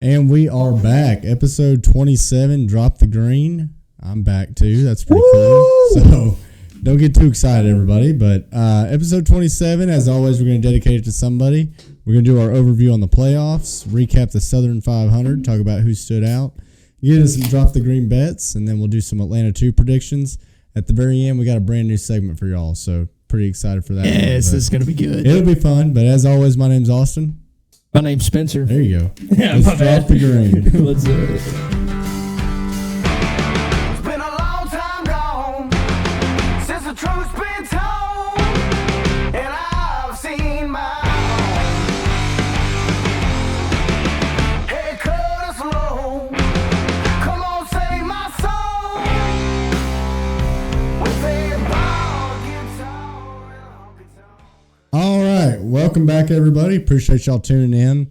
And we are back. Episode 27, Drop the Green. I'm back too. That's pretty cool. So don't get too excited, everybody. But episode 27, as always, we're going to dedicate it to somebody. We're going to do our overview on the playoffs, recap the Southern 500, talk about who stood out, get us some Drop the Green bets, and then we'll do some Atlanta 2 predictions. At the very end, we got a brand new segment for y'all. So pretty excited for that. Yes, this is going to be good. It'll be fun. But as always, my name's Austin. My name's Spencer. There you go. Yeah, Let's drop the green. Let's do it. It's been a long time gone since the truth's been told, and I've seen my head cut us low. Come on, save my soul with a bar guitar and honky tonk. All right. Welcome back, everybody. Appreciate y'all tuning in.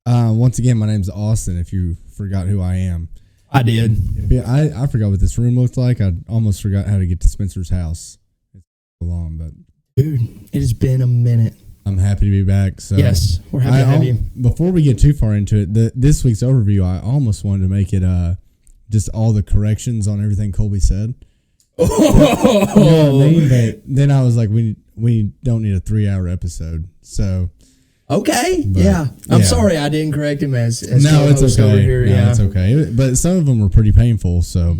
Once again, my name's Austin, if you forgot who I am. I did. I forgot what this room looked like. I almost forgot how to get to Spencer's house. It's so long, but Dude, it has been a minute. I'm happy to be back. So Yes, we're happy to have you. Before we get too far into it, this week's overview, I almost wanted to make it just all the corrections on everything Colby said. You know what I mean? But then I was like, we don't need a 3-hour episode. So Okay. But, yeah. I'm yeah. sorry I didn't correct him as no, it's co-host okay. over here. No, Yeah. it's okay. But some of them were pretty painful, so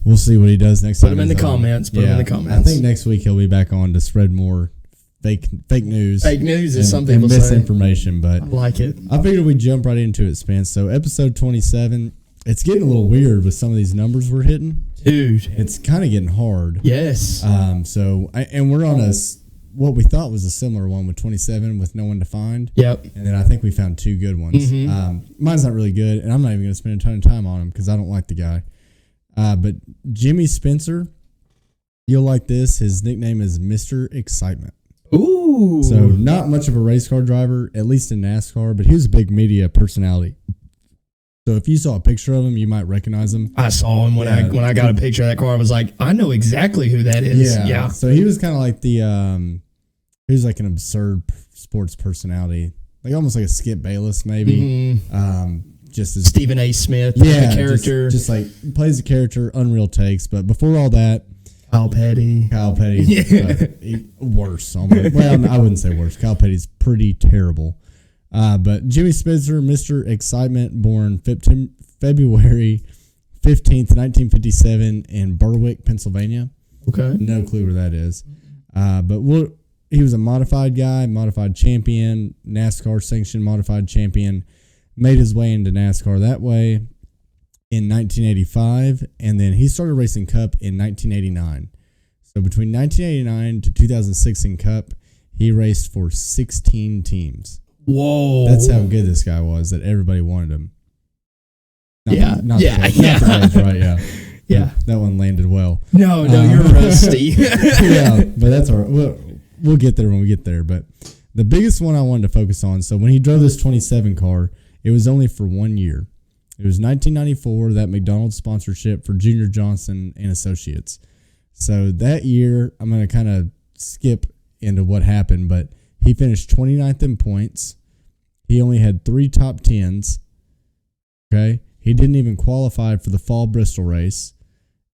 we'll see what he does next time. Put him in the comments. Put him in the comments. I think next week he'll be back on to spread more fake news. Fake news, as some and people say. misinformation, but I like it. I figured we'd jump right into it, Spence. So episode 27, it's getting a little weird with some of these numbers we're hitting. Dude. It's kind of getting hard. Yes. And we're on what we thought was a similar one with 27 with no one to find. Yep. And then I think we found 2 good ones. Mine's not really good, and I'm not even going to spend a ton of time on him because I don't like the guy. But Jimmy Spencer, you'll like this. His nickname is Mr. Excitement. Ooh. So not much of a race car driver, at least in NASCAR, but he was a big media personality. So if you saw a picture of him, you might recognize him. I saw him when I got a picture of that car. I was like, I know exactly who that is. Yeah. So he was kind of like he was like an absurd sports personality, like almost like a Skip Bayless maybe. Just as Stephen A. Smith, the character. just like plays a character, unreal takes. But before all that, Kyle Petty. Worse. Almost. Well, I wouldn't say worse. Kyle Petty's pretty terrible. But Jimmy Spencer, Mr. Excitement, born February 15th, 1957 in Berwick, Pennsylvania. Okay. No clue where that is. But he was a modified guy, modified champion, NASCAR sanctioned modified champion, made his way into NASCAR that way in 1985, and then he started racing Cup in 1989. So between 1989 to 2006 in Cup, he raced for 16 teams. Whoa. That's how good this guy was, that everybody wanted him. Yeah. Right, yeah. Yeah. That one landed well. No, you're rusty. Yeah, but that's all right. We'll get there when we get there. But the biggest one I wanted to focus on, so when he drove this 27 car, it was only for 1 year. It was 1994, that McDonald's sponsorship for Junior Johnson and Associates. So that year, I'm going to kind of skip into what happened, but he finished 29th in points. He only had 3 top 10s. Okay. He didn't even qualify for the fall Bristol race,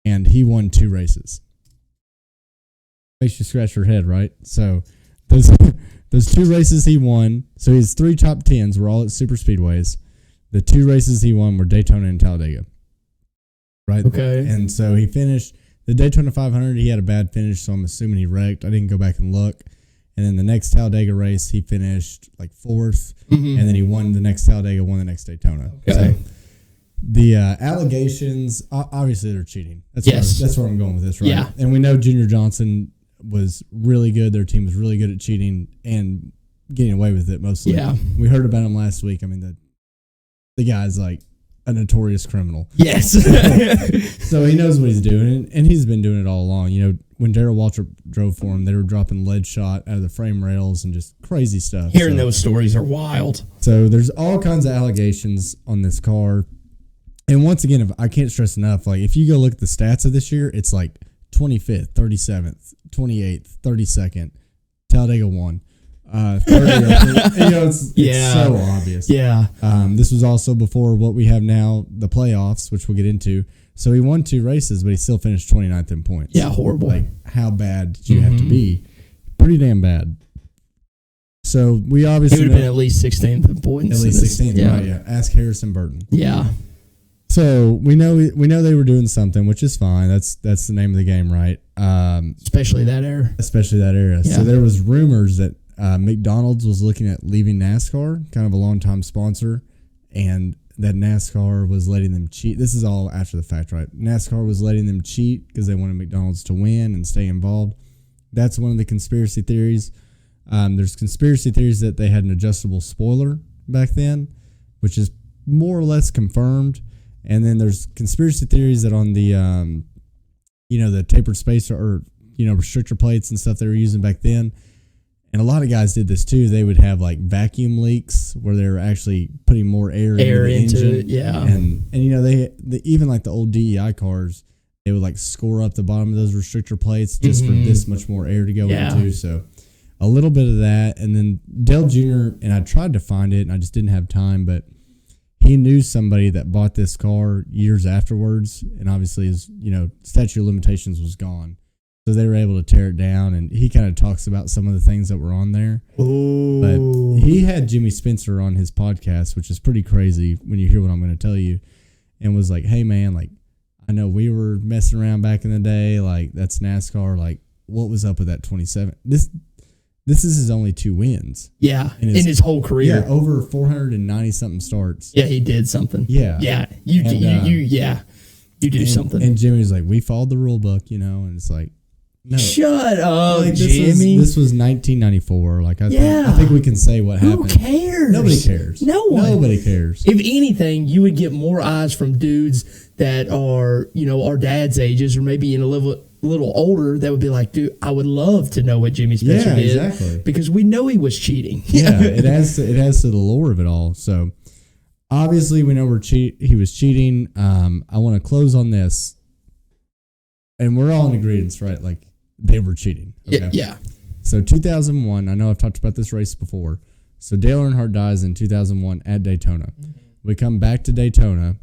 and he won 2 races. Makes you scratch your head, right? So those 2 races he won. So his 3 top 10s were all at super speedways. The 2 races he won were Daytona and Talladega. Right. Okay. And so he finished the Daytona 500. He had a bad finish, so I'm assuming he wrecked. I didn't go back and look. And then the next Talladega race, he finished like 4th, and then he won the next Talladega, won the next Daytona. Okay. So the allegations, obviously they're cheating. That's where I'm going with this, right? Yeah. And we know Junior Johnson was really good. Their team was really good at cheating and getting away with it mostly. Yeah. We heard about him last week. I mean, the guy's like a notorious criminal. Yes. So he knows what he's doing, and he's been doing it all along. You know, when Darrell Waltrip drove for him, they were dropping lead shot out of the frame rails and just crazy stuff. Hearing those stories are wild. So there's all kinds of allegations on this car. And once again, I can't stress enough, like if you go look at the stats of this year, it's like 25th, 37th, 28th, 32nd, Talladega won. 30, I think. It's so obvious. Yeah. This was also before what we have now, the playoffs, which we'll get into. So he won 2 races, but he still finished 29th in points. Yeah, horrible. Like, how bad did you have to be? Pretty damn bad. So we obviously He would have been at least 16th in points. At least 16th, right? Yeah. Ask Harrison Burton. Yeah. So we know they were doing something, which is fine. That's the name of the game, right? Especially that era. Yeah. So there was rumors that McDonald's was looking at leaving NASCAR, kind of a longtime sponsor, and that NASCAR was letting them cheat. This is all after the fact, right? NASCAR was letting them cheat because they wanted McDonald's to win and stay involved. That's one of the conspiracy theories. There's conspiracy theories that they had an adjustable spoiler back then, which is more or less confirmed. And then there's conspiracy theories that on the, the tapered spacer or, restrictor plates and stuff they were using back then. And a lot of guys did this too. They would have like vacuum leaks where they were actually putting more air into the engine. It. Yeah. And they even like the old DEI cars, they would like score up the bottom of those restrictor plates just for this much more air to go into. So a little bit of that. And then Dale Jr., and I tried to find it and I just didn't have time, but he knew somebody that bought this car years afterwards, and obviously his, statute of limitations was gone. So they were able to tear it down, and he kind of talks about some of the things that were on there. Ooh. But he had Jimmy Spencer on his podcast, which is pretty crazy when you hear what I'm going to tell you, and was like, hey, man, like, I know we were messing around back in the day. Like, that's NASCAR. Like, what was up with that 27? This is his only 2 wins. Yeah, in his whole career. Yeah, over 490-something starts. Yeah, he did something. Yeah. Yeah, you do something. And Jimmy's like, we followed the rule book, and it's like, no. Shut up, like, Jimmy. This was 1994. Like, I think we can say what happened. Who cares? Nobody cares. No one. Nobody cares. If anything, you would get more eyes from dudes that are, our dad's ages or maybe in a little older that would be like, dude, I would love to know what Jimmy Spencer did. Exactly. Because we know he was cheating. Yeah, it adds to the lore of it all. So obviously we know he was cheating. I want to close on this, and we're all in agreement, right? Like, they were cheating. Okay? Yeah. So 2001, I know I've talked about this race before. So Dale Earnhardt dies in 2001 at Daytona. We come back to Daytona,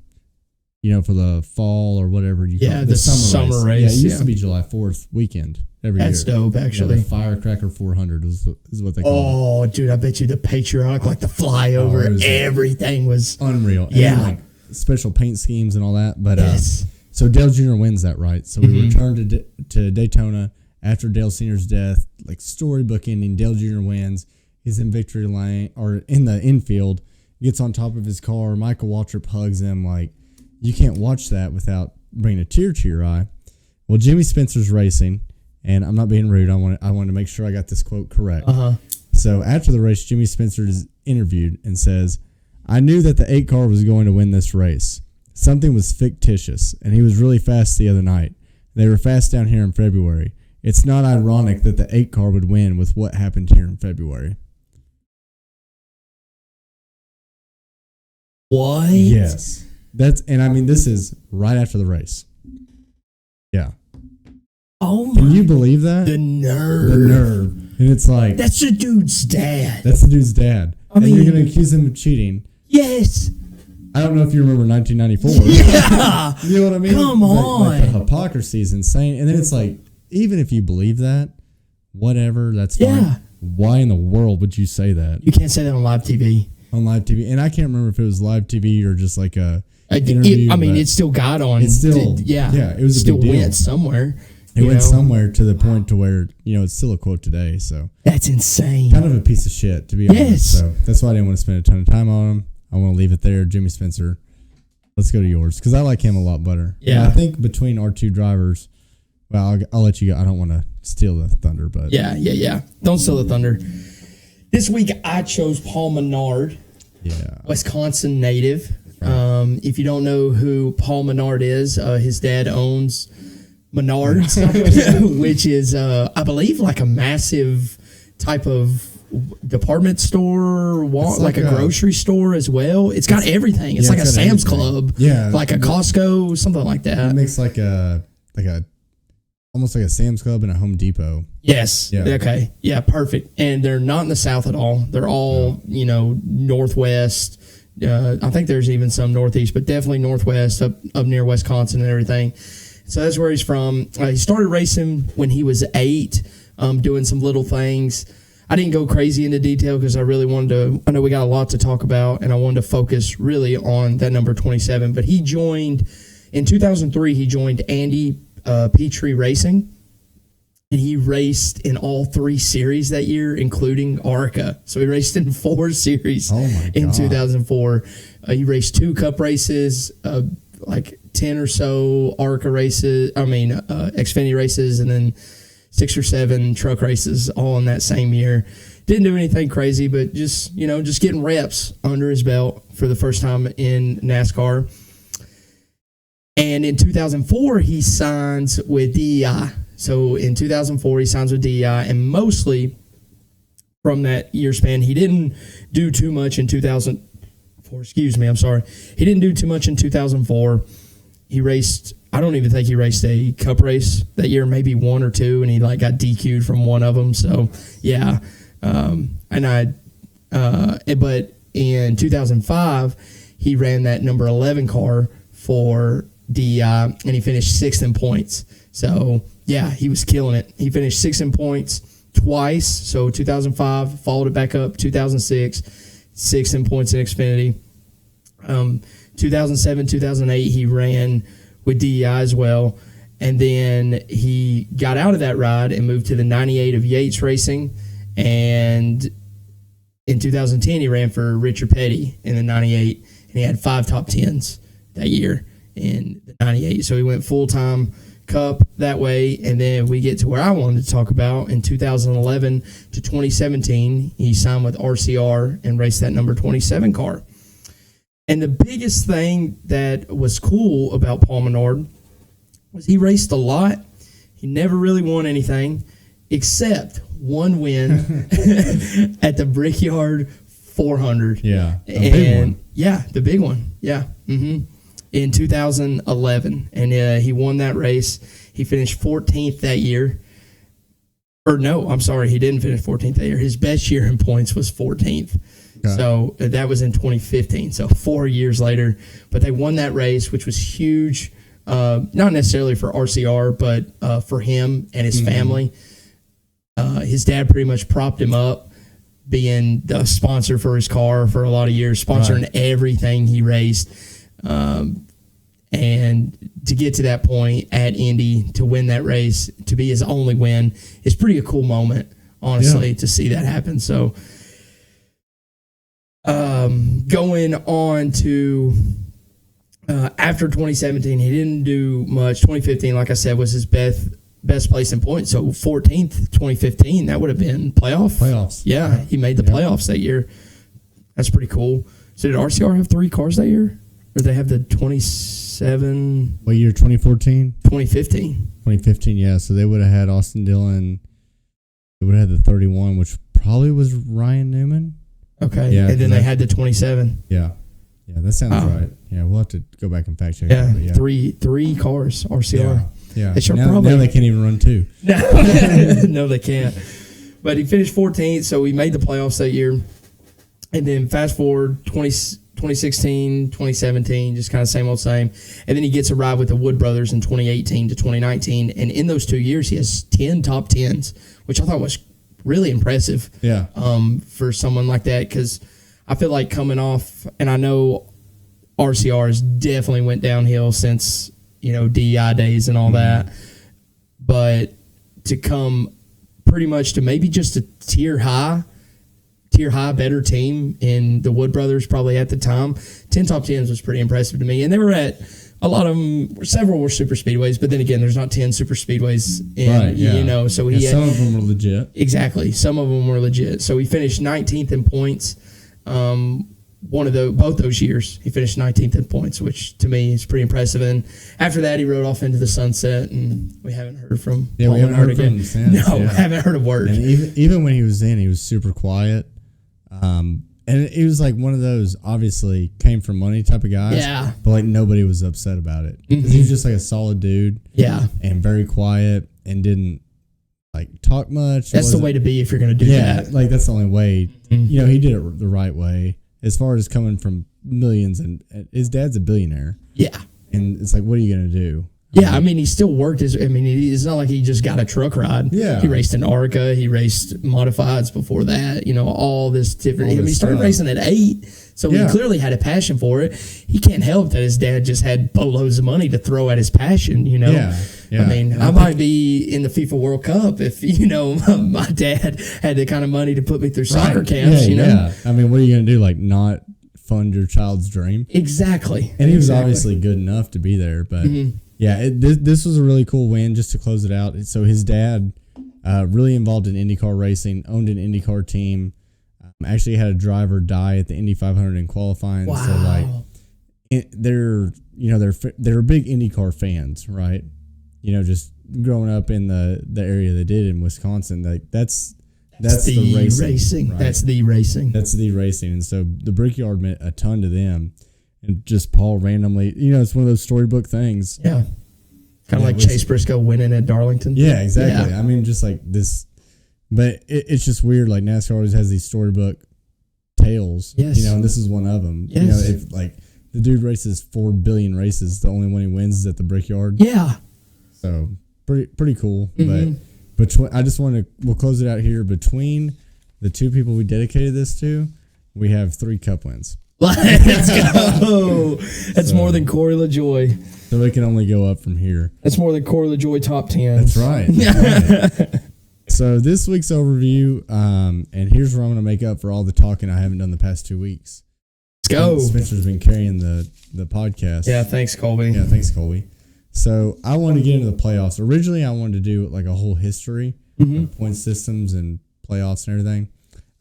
for the fall or whatever you call it. The summer race. Yeah, it used to be July 4th weekend every year. That's dope, actually. The Firecracker 400 is what they call it. Oh, dude, I bet you the Patriarch, like the flyover, everything was unreal. Yeah. And like special paint schemes and all that. But yes. So Dale Jr. wins that, right? So we return to Daytona after Dale Sr.'s death, like storybook ending. Dale Jr. wins. He's in victory lane or in the infield, gets on top of his car. Michael Waltrip hugs him. Like, you can't watch that without bringing a tear to your eye. Well, Jimmy Spencer's racing, and I'm not being rude. I wanted to make sure I got this quote correct. So after the race, Jimmy Spencer is interviewed and says, I knew that the 8 car was going to win this race. Something was fictitious, and he was really fast the other night. They were fast down here in February. It's not ironic that the 8 car would win with what happened here in February. What? Yes. This is right after the race. Yeah. Oh my. Can you believe that? The nerve. And it's like, that's the dude's dad. That's the dude's dad. And you're going to accuse him of cheating. Yes. I don't know if you remember 1994. Yeah. You know what I mean? Come on. Like the hypocrisy is insane. And then it's like, even if you believe that, whatever, that's fine. Yeah. Why in the world would you say that? You can't say that on live TV. On live TV. And I can't remember if it was live TV or just like a interview. It still got on. It's still, yeah. It was still a big deal. Went somewhere. It went somewhere to the point to where, it's still a quote today. So that's insane. Kind of a piece of shit, to be honest. So that's why I didn't want to spend a ton of time on him. I want to leave it there. Jimmy Spencer. Let's go to yours, because I like him a lot better. Yeah. And I think between our 2 drivers, well, I'll let you go. I don't want to steal the thunder, but. Yeah. Don't steal the thunder. This week, I chose Paul Menard. Yeah. Wisconsin native. Right. If you don't know who Paul Menard is, his dad owns Menard's, which is, I believe, like a massive type of department store, like a grocery store as well. It's got everything. It's like a Sam's Club, like a Costco, something like that. It makes like a almost like a Sam's Club and a Home Depot. Yes. Yeah. Okay. Yeah, perfect. And they're not in the South at all. They're all, Northwest. I think there's even some Northeast, but definitely Northwest, up near Wisconsin and everything. So that's where he's from. He started racing when he was 8, doing some little things. I didn't go crazy into detail because I really wanted to. I know we got a lot to talk about, and I wanted to focus really on that number 27. But he joined in 2003. He joined Andy Petrie Racing, and he raced in all 3 series that year, including ARCA. So he raced in 4 series in 2004. He raced 2 Cup races, like 10 or so ARCA races. Xfinity races, and then 6 or 7 truck races all in that same year. Didn't do anything crazy, but just getting reps under his belt for the first time in NASCAR. And in 2004, he signs with DEI. So in 2004, he signs with DEI, and mostly from that year span, he didn't do too much in 2004. Excuse me, I'm sorry. He didn't do too much in 2004. He raced, I don't even think he raced a Cup race that year, maybe 1 or 2, and he got DQ'd from one of them. So yeah, but in 2005, he ran that number 11 car for DEI, and he finished 6th in points. So yeah, he was killing it. He finished 6th in points twice. So 2005, followed it back up, 2006, 6th in points in Xfinity. 2007, 2008, he ran with DEI as well. And then he got out of that ride and moved to the 98 of Yates Racing. And in 2010, he ran for Richard Petty in the 98. And he had 5 top 10s that year in the 98. So he went full-time Cup that way. And then we get to where I wanted to talk about. In 2011 to 2017, he signed with RCR and raced that number 27 car. And the biggest thing that was cool about Paul Menard was he raced a lot. He never really won anything except one win at the Brickyard 400. Yeah, big one. Yeah, the big one. Yeah. Mm-hmm. In 2011. And he won that race. He finished 14th that year. Or no, I'm sorry, he didn't finish 14th that year. His best year in points was 14th. Okay. So that was in 2015, so 4 years later. But they won that race, which was huge, not necessarily for RCR, but for him and his family. His dad pretty much propped him up, being the sponsor for his car for a lot of years, sponsoring everything he raced. And to get to that point at Indy, to win that race, to be his only win, is pretty a cool moment, honestly, to see that happen. So going on to after 2017, he didn't do much. 2015, like I said, was his best place in points. So 14th, 2015, that would have been playoffs. Yeah, he made the playoffs that year. That's pretty cool. So did RCR have 3 cars that year? Or did they have the 27? What year, 2014? 2015. 2015, yeah. So they would have had Austin Dillon. They would have had the 31, which probably was Ryan Newman. Okay. Yeah, and then they had the 27. Yeah. Yeah, that sounds right. Yeah, we'll have to go back and fact check. Yeah, yeah. Three cars, RCR. Yeah. Now they can't even run 2. No, they can't. But he finished 14th, so he made the playoffs that year. And then fast forward 2016, 2017, just kind of same old same. And then he gets a ride with the Wood Brothers in 2018 to 2019. And in those 2 years, he has 10 top 10s, which I thought was really impressive. Yeah. For someone like that, because I feel like coming off, and I know RCR has definitely went downhill since, DEI days and all that. But to come pretty much to maybe just a tier high better team in the Wood Brothers probably at the time. 10 top 10s was pretty impressive to me. And they were at a lot of them, several were super speedways, but then again, there's not 10 super speedways in, so he some of them were legit. Exactly. Some of them were legit. So he finished 19th in points. Both those years, he finished 19th in points, which to me is pretty impressive. And after that, he rode off into the sunset, and we haven't heard from Paul Menard again. Haven't heard a word. And even when he was in, he was super quiet. And it was like one of those, obviously, came from money type of guys. Yeah. But like nobody was upset about it. He was just like a solid dude. Yeah. And very quiet. and didn't like talk much. That's the way to be if you're going to do that. Like that's the only way. You know, he did it the right way as far as coming from millions, and his dad's a billionaire. Yeah. And it's like, what are you going to do? Yeah, I mean, he still worked. It's not like he just got a truck ride. Yeah. He raced an ARCA. He raced modifieds before that. You know, all this different. He started racing at 8, so he clearly had a passion for it. He can't help that his dad just had boatloads of money to throw at his passion, you know. Yeah. I mean, I might be in the FIFA World Cup if, you know, my dad had the kind of money to put me through soccer camps, you know. Yeah. I mean, what are you going to do? Like, not fund your child's dream? Exactly. And he was obviously good enough to be there, but... Yeah, this was a really cool win just to close it out. So his dad, really involved in IndyCar racing, owned an IndyCar team, actually had a driver die at the Indy 500 in qualifying. Wow. So like, they're big IndyCar fans, right? You know, just growing up in the area they did in Wisconsin, like that's the racing. Right? That's the racing. That's the racing, and so the Brickyard meant a ton to them. And just Paul randomly, you know, it's one of those storybook things. Yeah. Kind of like Chase Briscoe winning at Darlington. Yeah, exactly. Yeah. I mean, just like this, but it's just weird. Like NASCAR always has these storybook tales, you know, and this is one of them. Yes. You know, if like the dude races 4 billion races, the only one he wins is at the Brickyard. Yeah. So pretty cool. But I just want to, we'll close it out here. Between the two people we dedicated this to, we have 3 Cup wins. Let's go. That's more than Corey LaJoy. So it can only go up from here. That's more than Corey LaJoy top 10. That's right. So this week's overview, and here's where I'm going to make up for all the talking I haven't done the past 2 weeks. Let's go. Spencer's been carrying the podcast. Yeah, thanks, Colby. Yeah, thanks, Colby. So I wanted to get into the playoffs. Originally, I wanted to do like a whole history of point systems and playoffs and everything.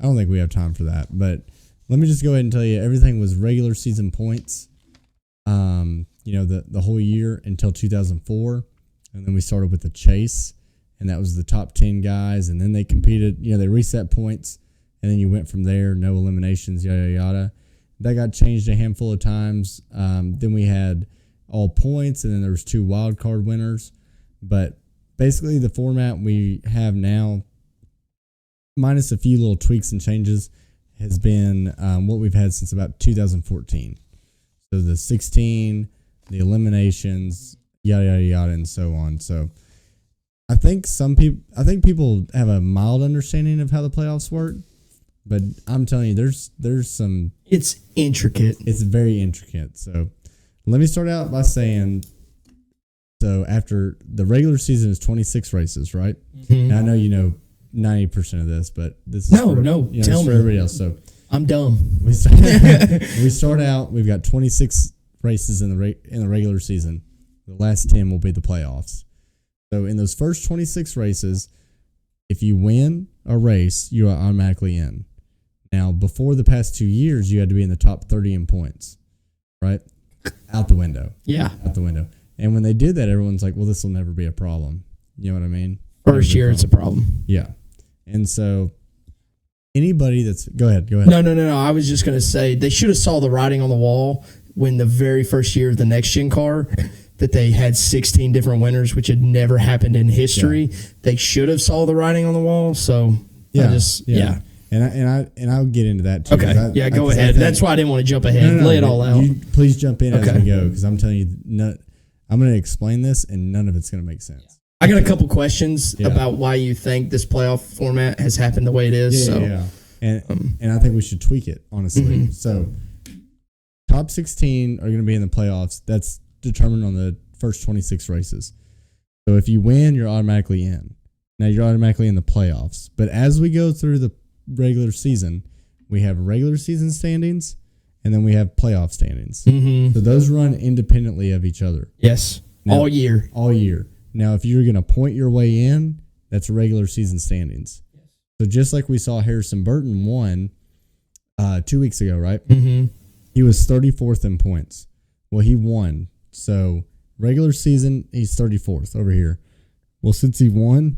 I don't think we have time for that, but let me just go ahead and tell you everything was regular season points, you know, the whole year until 2004. And then we started with the chase, and that was the top 10 guys. And then they competed, you know, they reset points, and then you went from there, no eliminations, yada, yada. That got changed a handful of times. Then we had all points, and then there was 2 wild card winners. But basically the format we have now, minus a few little tweaks and changes, has been what we've had since about 2014. So the 16, the eliminations, yada, yada, yada, and so on. So I think people have a mild understanding of how the playoffs work, but I'm telling you, there's some... It's intricate. It's very intricate. So let me start out by saying, so after the regular season is 26 races, right? Now, I know you know 90% of this, but this is tell for me everybody else. So I'm dumb. we start out. We've got 26 races in the regular season. The last 10 will be the playoffs. So in those first 26 races, if you win a race, you are automatically in. Now, before the past 2 years, you had to be in the top 30 in points, right? Out the window. Yeah, out the window. And when they did that, everyone's like, "Well, this will never be a problem." You know what I mean? First year, it's a problem. Yeah. And so anybody that's... Go ahead. No. I was just going to say they should have saw the writing on the wall when the very first year of the next gen car that they had 16 different winners, which had never happened in history. Yeah. They should have saw the writing on the wall. So yeah. And I'll get into that too. Okay. Go ahead. That's why I didn't want to jump ahead. Lay it all out. Please jump in as we go, because I'm telling you, I'm going to explain this and none of it's going to make sense. I got a couple questions about why you think this playoff format has happened the way it is. And I think we should tweak it, honestly. So, top 16 are going to be in the playoffs. That's determined on the first 26 races. So, if you win, you're automatically in. Now, you're automatically in the playoffs. But as we go through the regular season, we have regular season standings, and then we have playoff standings. So, those run independently of each other. Yes. Now, all year. Now, if you're going to point your way in, that's regular season standings. So just like we saw Harrison Burton won 2 weeks ago, right? He was 34th in points. Well, he won. So regular season, he's 34th over here. Well, since he won,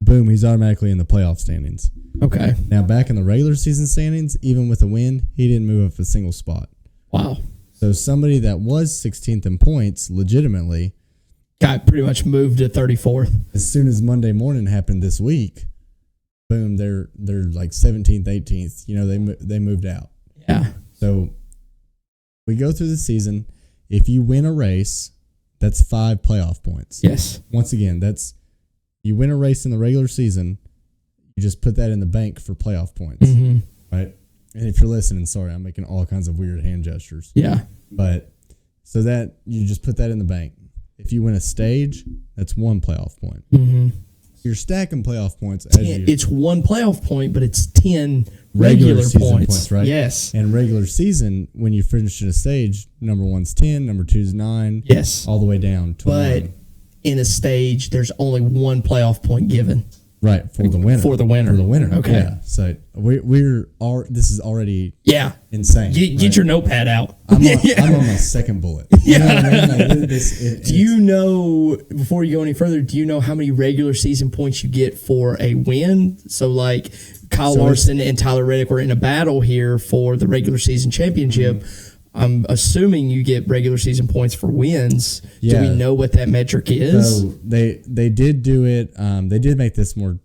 boom, he's automatically in the playoff standings. Okay. Now, back in the regular season standings, even with a win, he didn't move up a single spot. Wow. So somebody that was 16th in points legitimately got pretty much moved to 34th. As soon as Monday morning happened this week, boom, they're like 17th, 18th. You know, they moved out. Yeah. So we go through the season. If you win a race, that's 5 playoff points. Yes. Once again, that's you win a race in the regular season, you just put that in the bank for playoff points, right? And if you're listening, sorry, I'm making all kinds of weird hand gestures. Yeah. But so that you just put that in the bank. If you win a stage, that's 1 playoff point. You're stacking playoff points. It's 1 playoff point, but it's 10 regular season points, right? Yes. And regular season, when you finish in a stage, number 1's 10, number 2's 9. Yes. All the way down to 21. But in a stage, there's only 1 playoff point given. Right, for the winner. For the winner. Okay. Yeah. So this is already insane. Get your notepad out. I'm on my second bullet. You know what I mean? Like, do you know, before you go any further, do you know how many regular season points you get for a win? So, like, Kyle Larson and Tyler Reddick were in a battle here for the regular season championship. I'm assuming you get regular season points for wins. Yeah. Do we know what that metric is? So they did do it. They did make this more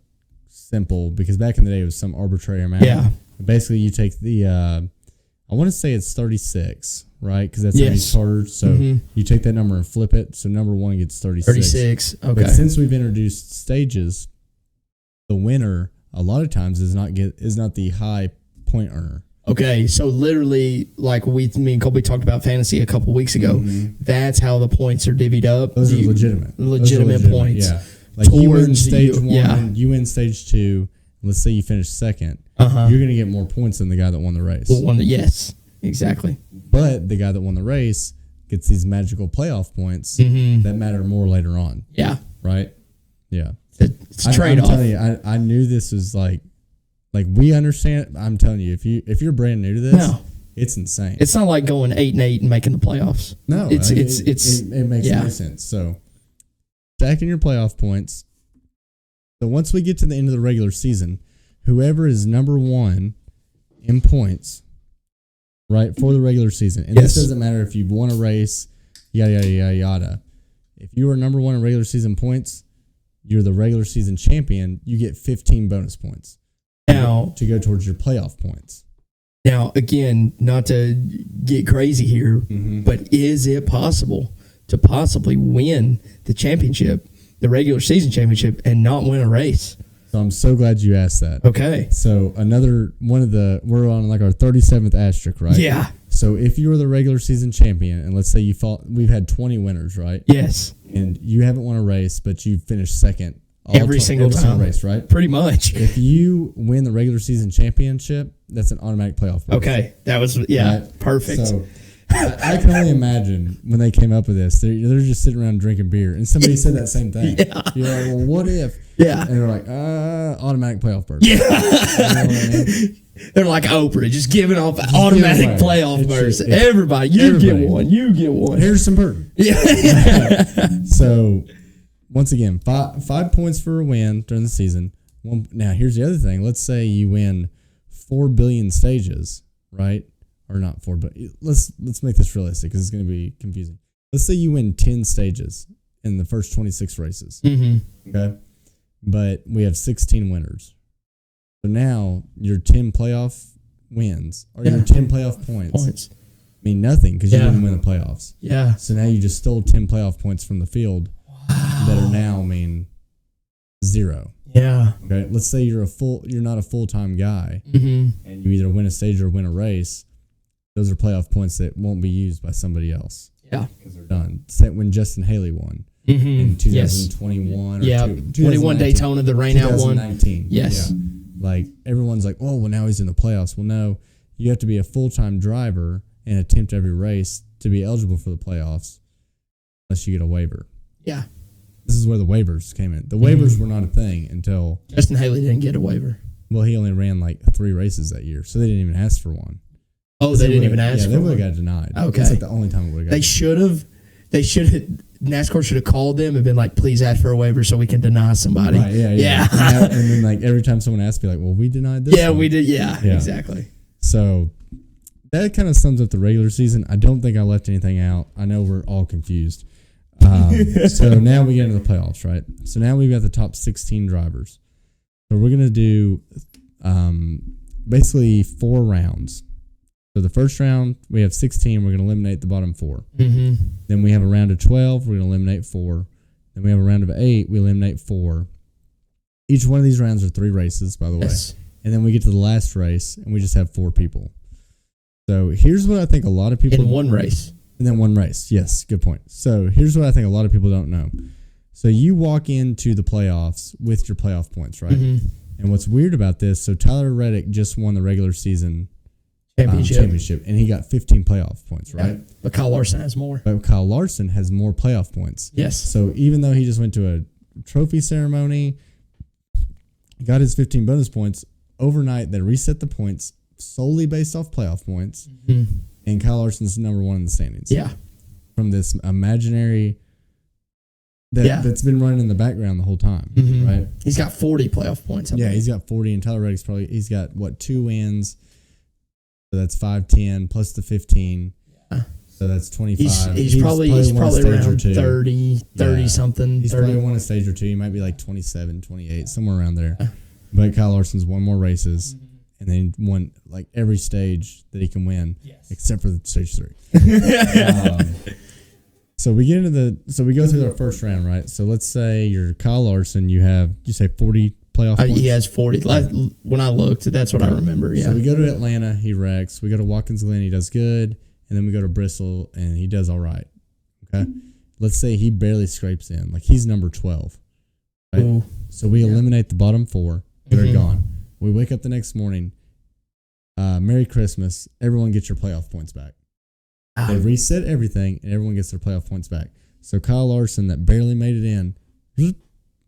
simple because back in the day it was some arbitrary amount. Yeah. Basically, you take the I want to say it's 36, right? Because that's how many charters. So you take that number and flip it. So number 1 gets 36. 36. Okay. But since we've introduced stages, the winner a lot of times is not the high point earner. Okay, so literally, like me and Colby talked about fantasy a couple weeks ago. That's how the points are divvied up. Those are legitimate. Legitimate points. Yeah. Like you win stage 1, you win stage 2. Let's say you finish second. You're going to get more points than the guy that won the race. Yes, exactly. But the guy that won the race gets these magical playoff points that matter more later on. Yeah. Right? Yeah. It's a trade-off. I'm telling you, I knew this was like we understand. I'm telling you, if you're brand new to this, it's insane. It's not like going 8-8 and making the playoffs. No, it makes no sense. So stacking your playoff points. So once we get to the end of the regular season, whoever is number 1 in points, right, for the regular season, and this doesn't matter if you've won a race, yada yada yada yada. If you are number 1 in regular season points, you're the regular season champion. You get 15 bonus points. Now, to go towards your playoff points. Now, again, not to get crazy here, but is it possible to possibly win the championship, the regular season championship, and not win a race? So I'm so glad you asked that. Okay. So another one of we're on like our 37th asterisk, right? Yeah. So if you were the regular season champion, and let's say we've had 20 winners, right? Yes. And you haven't won a race, but you finished second. Every single race, right? Pretty much. If you win the regular season championship, that's an automatic playoff berth. Okay, that was perfect. So I can only imagine when they came up with this, they're just sitting around drinking beer, and somebody said that same thing. Yeah. You're like, well, what if? Yeah. And they're like, automatic playoff berth. Yeah. You know what I mean? They're like Oprah, just giving off automatic playoff berths. Everybody, you get one. You get one. Harrison Burton. Yeah. So. Once again, 5 points for a win during the season. Now, here's the other thing. Let's say you win 4 billion stages, right? Or not 4, but let's make this realistic because it's going to be confusing. Let's say you win 10 stages in the first 26 races. Okay? But we have 16 winners. So now your 10 playoff wins, or your 10 playoff points mean nothing because you didn't win the playoffs. Yeah. So now you just stole 10 playoff points from the field. That are now mean 0. Yeah. Okay. Let's say you're not a full-time guy, and you either win a stage or win a race. Those are playoff points that won't be used by somebody else. Yeah. Because they're done. When Justin Haley won in 2021 or 21 Daytona, the rainout one. 2019. Yes. Yeah. Like everyone's like, oh, well, now he's in the playoffs. Well, no, you have to be a full-time driver and attempt every race to be eligible for the playoffs, unless you get a waiver. Yeah. This is where the waivers came in. The waivers were not a thing until Justin Haley didn't get a waiver. Well, he only ran like 3 races that year, so they didn't even ask for one. Oh, they didn't even ask for one? Yeah, they would have got denied. Okay. That's like the only time it would have got denied. They should have, NASCAR should have called them and been like, please ask for a waiver so we can deny somebody. Right, yeah. And then like every time someone asked, be like, well, we denied this one. We did. Yeah, exactly. So that kind of sums up the regular season. I don't think I left anything out. I know we're all confused. So now we get into the playoffs, right? So now we've got the top 16 drivers. So we're going to do basically 4 rounds. So the first round, we have 16. We're going to eliminate the bottom 4. Mm-hmm. Then we have a round of 12. We're going to eliminate 4. Then we have a round of 8. We eliminate 4. Each one of these rounds are 3 races, by the way. And then we get to the last race, and we just have 4 people. So here's what I think a lot of people... In one race. And then one race. Yes, good point. So here's what I think a lot of people don't know. So you walk into the playoffs with your playoff points, right? Mm-hmm. And what's weird about this, so Tyler Reddick just won the regular season championship, and he got 15 playoff points, right? Yeah. But Kyle Larson has more. But Kyle Larson has more playoff points. Yes. So even though he just went to a trophy ceremony, got his 15 bonus points, overnight they reset the points solely based off playoff points, and Kyle Larson's number 1 in the standings. Yeah. From this imaginary that's been running in the background the whole time, right? He's got 40 playoff points. He's got 40, and Tyler Reddick's he's got 2 wins. So that's 5-10 plus the 15. Yeah. So that's 25. He's probably around 30 something. He's 30. probably won a stage or 2. He might be like 27, 28, somewhere around there. But Kyle Larson's won more races, and then won like every stage that he can win, except for the stage 3. So we get into we go through our first round, right? So let's say you're Kyle Larson. You say 40 playoff points? He has 40. When I looked, that's what I remember. Yeah. So we go to Atlanta, he wrecks. We go to Watkins Glen, he does good. And then we go to Bristol, and he does all right. Okay? Let's say he barely scrapes in. Like, he's number 12. Right? Ooh. So we eliminate the bottom 4. They're gone. We wake up the next morning. Merry Christmas. Everyone gets your playoff points back. They reset everything, and everyone gets their playoff points back. So Kyle Larson, that barely made it in,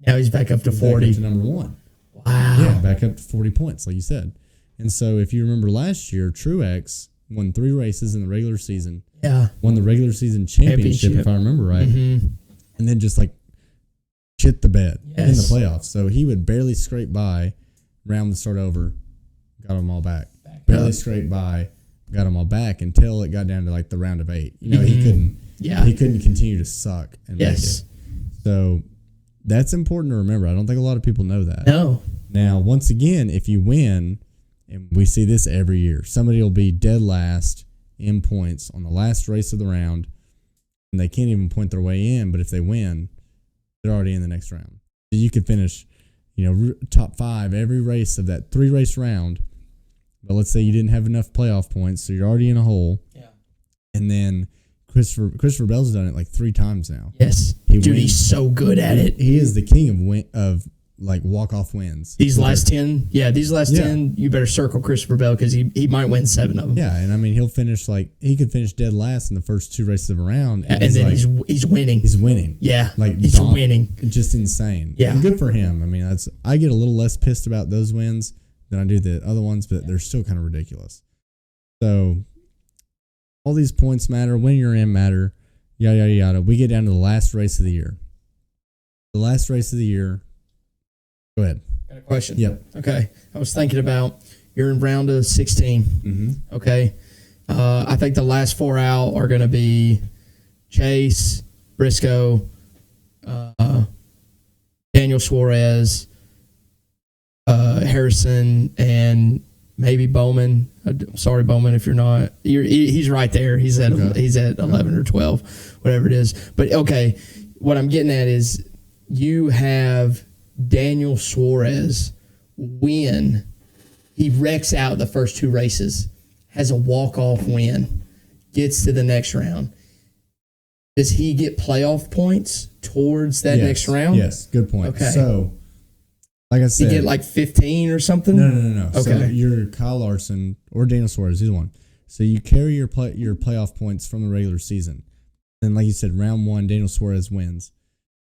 now he's back up to 40. Back up to number 1. Wow. Yeah, back up to 40 points, like you said. And so if you remember last year, Truex won 3 races in the regular season. Yeah. Won the regular season championship, if I remember right. And then just like shit the bed in the playoffs. So he would barely scrape by, round would start over, got them all back. Barely scrape by, got them all back until it got down to like the round of 8. You know, he couldn't continue to suck and make it. So that's important to remember. I don't think a lot of people know that. No. Now, once again, if you win, and we see this every year, somebody will be dead last in points on the last race of the round, and they can't even point their way in, but if they win, they're already in the next round. So you could finish, top 5 every race of that 3-race round, but let's say you didn't have enough playoff points, so you're already in a hole. Yeah. And then Christopher Bell's done it like 3 times now. Yes. He's so good at it. He is the king of like walk-off wins. These last 10, you better circle Christopher Bell because he might win 7 of them. Yeah, and I mean, he could finish dead last in the first 2 races of a round. And then he's winning. He's winning. Yeah, like he's winning. Just insane. Yeah. And good for him. I mean, I get a little less pissed about those wins than I do the other ones, but they're still kind of ridiculous. So all these points matter. When you're in matter. Yada, yada, yada. We get down to the last race of the year. The last race of the year. Go ahead. Got a question. Yep. Okay. I was thinking about you're in round of 16. Mm-hmm. Okay. I think the last 4 out are going to be Chase, Briscoe, Daniel Suarez, Harrison, and maybe Bowman. Sorry, Bowman, if you're not. He's right there. He's at 11 or 12, whatever it is. But, okay, what I'm getting at is you have Daniel Suarez win. He wrecks out the first 2 races, has a walk-off win, gets to the next round. Does he get playoff points towards that next round? Yes, good point. Okay. So, like I said, you get like 15 or something? No. Okay. So you're Kyle Larson or Daniel Suarez, either one. So you carry your playoff points from the regular season. And like you said, round 1, Daniel Suarez wins.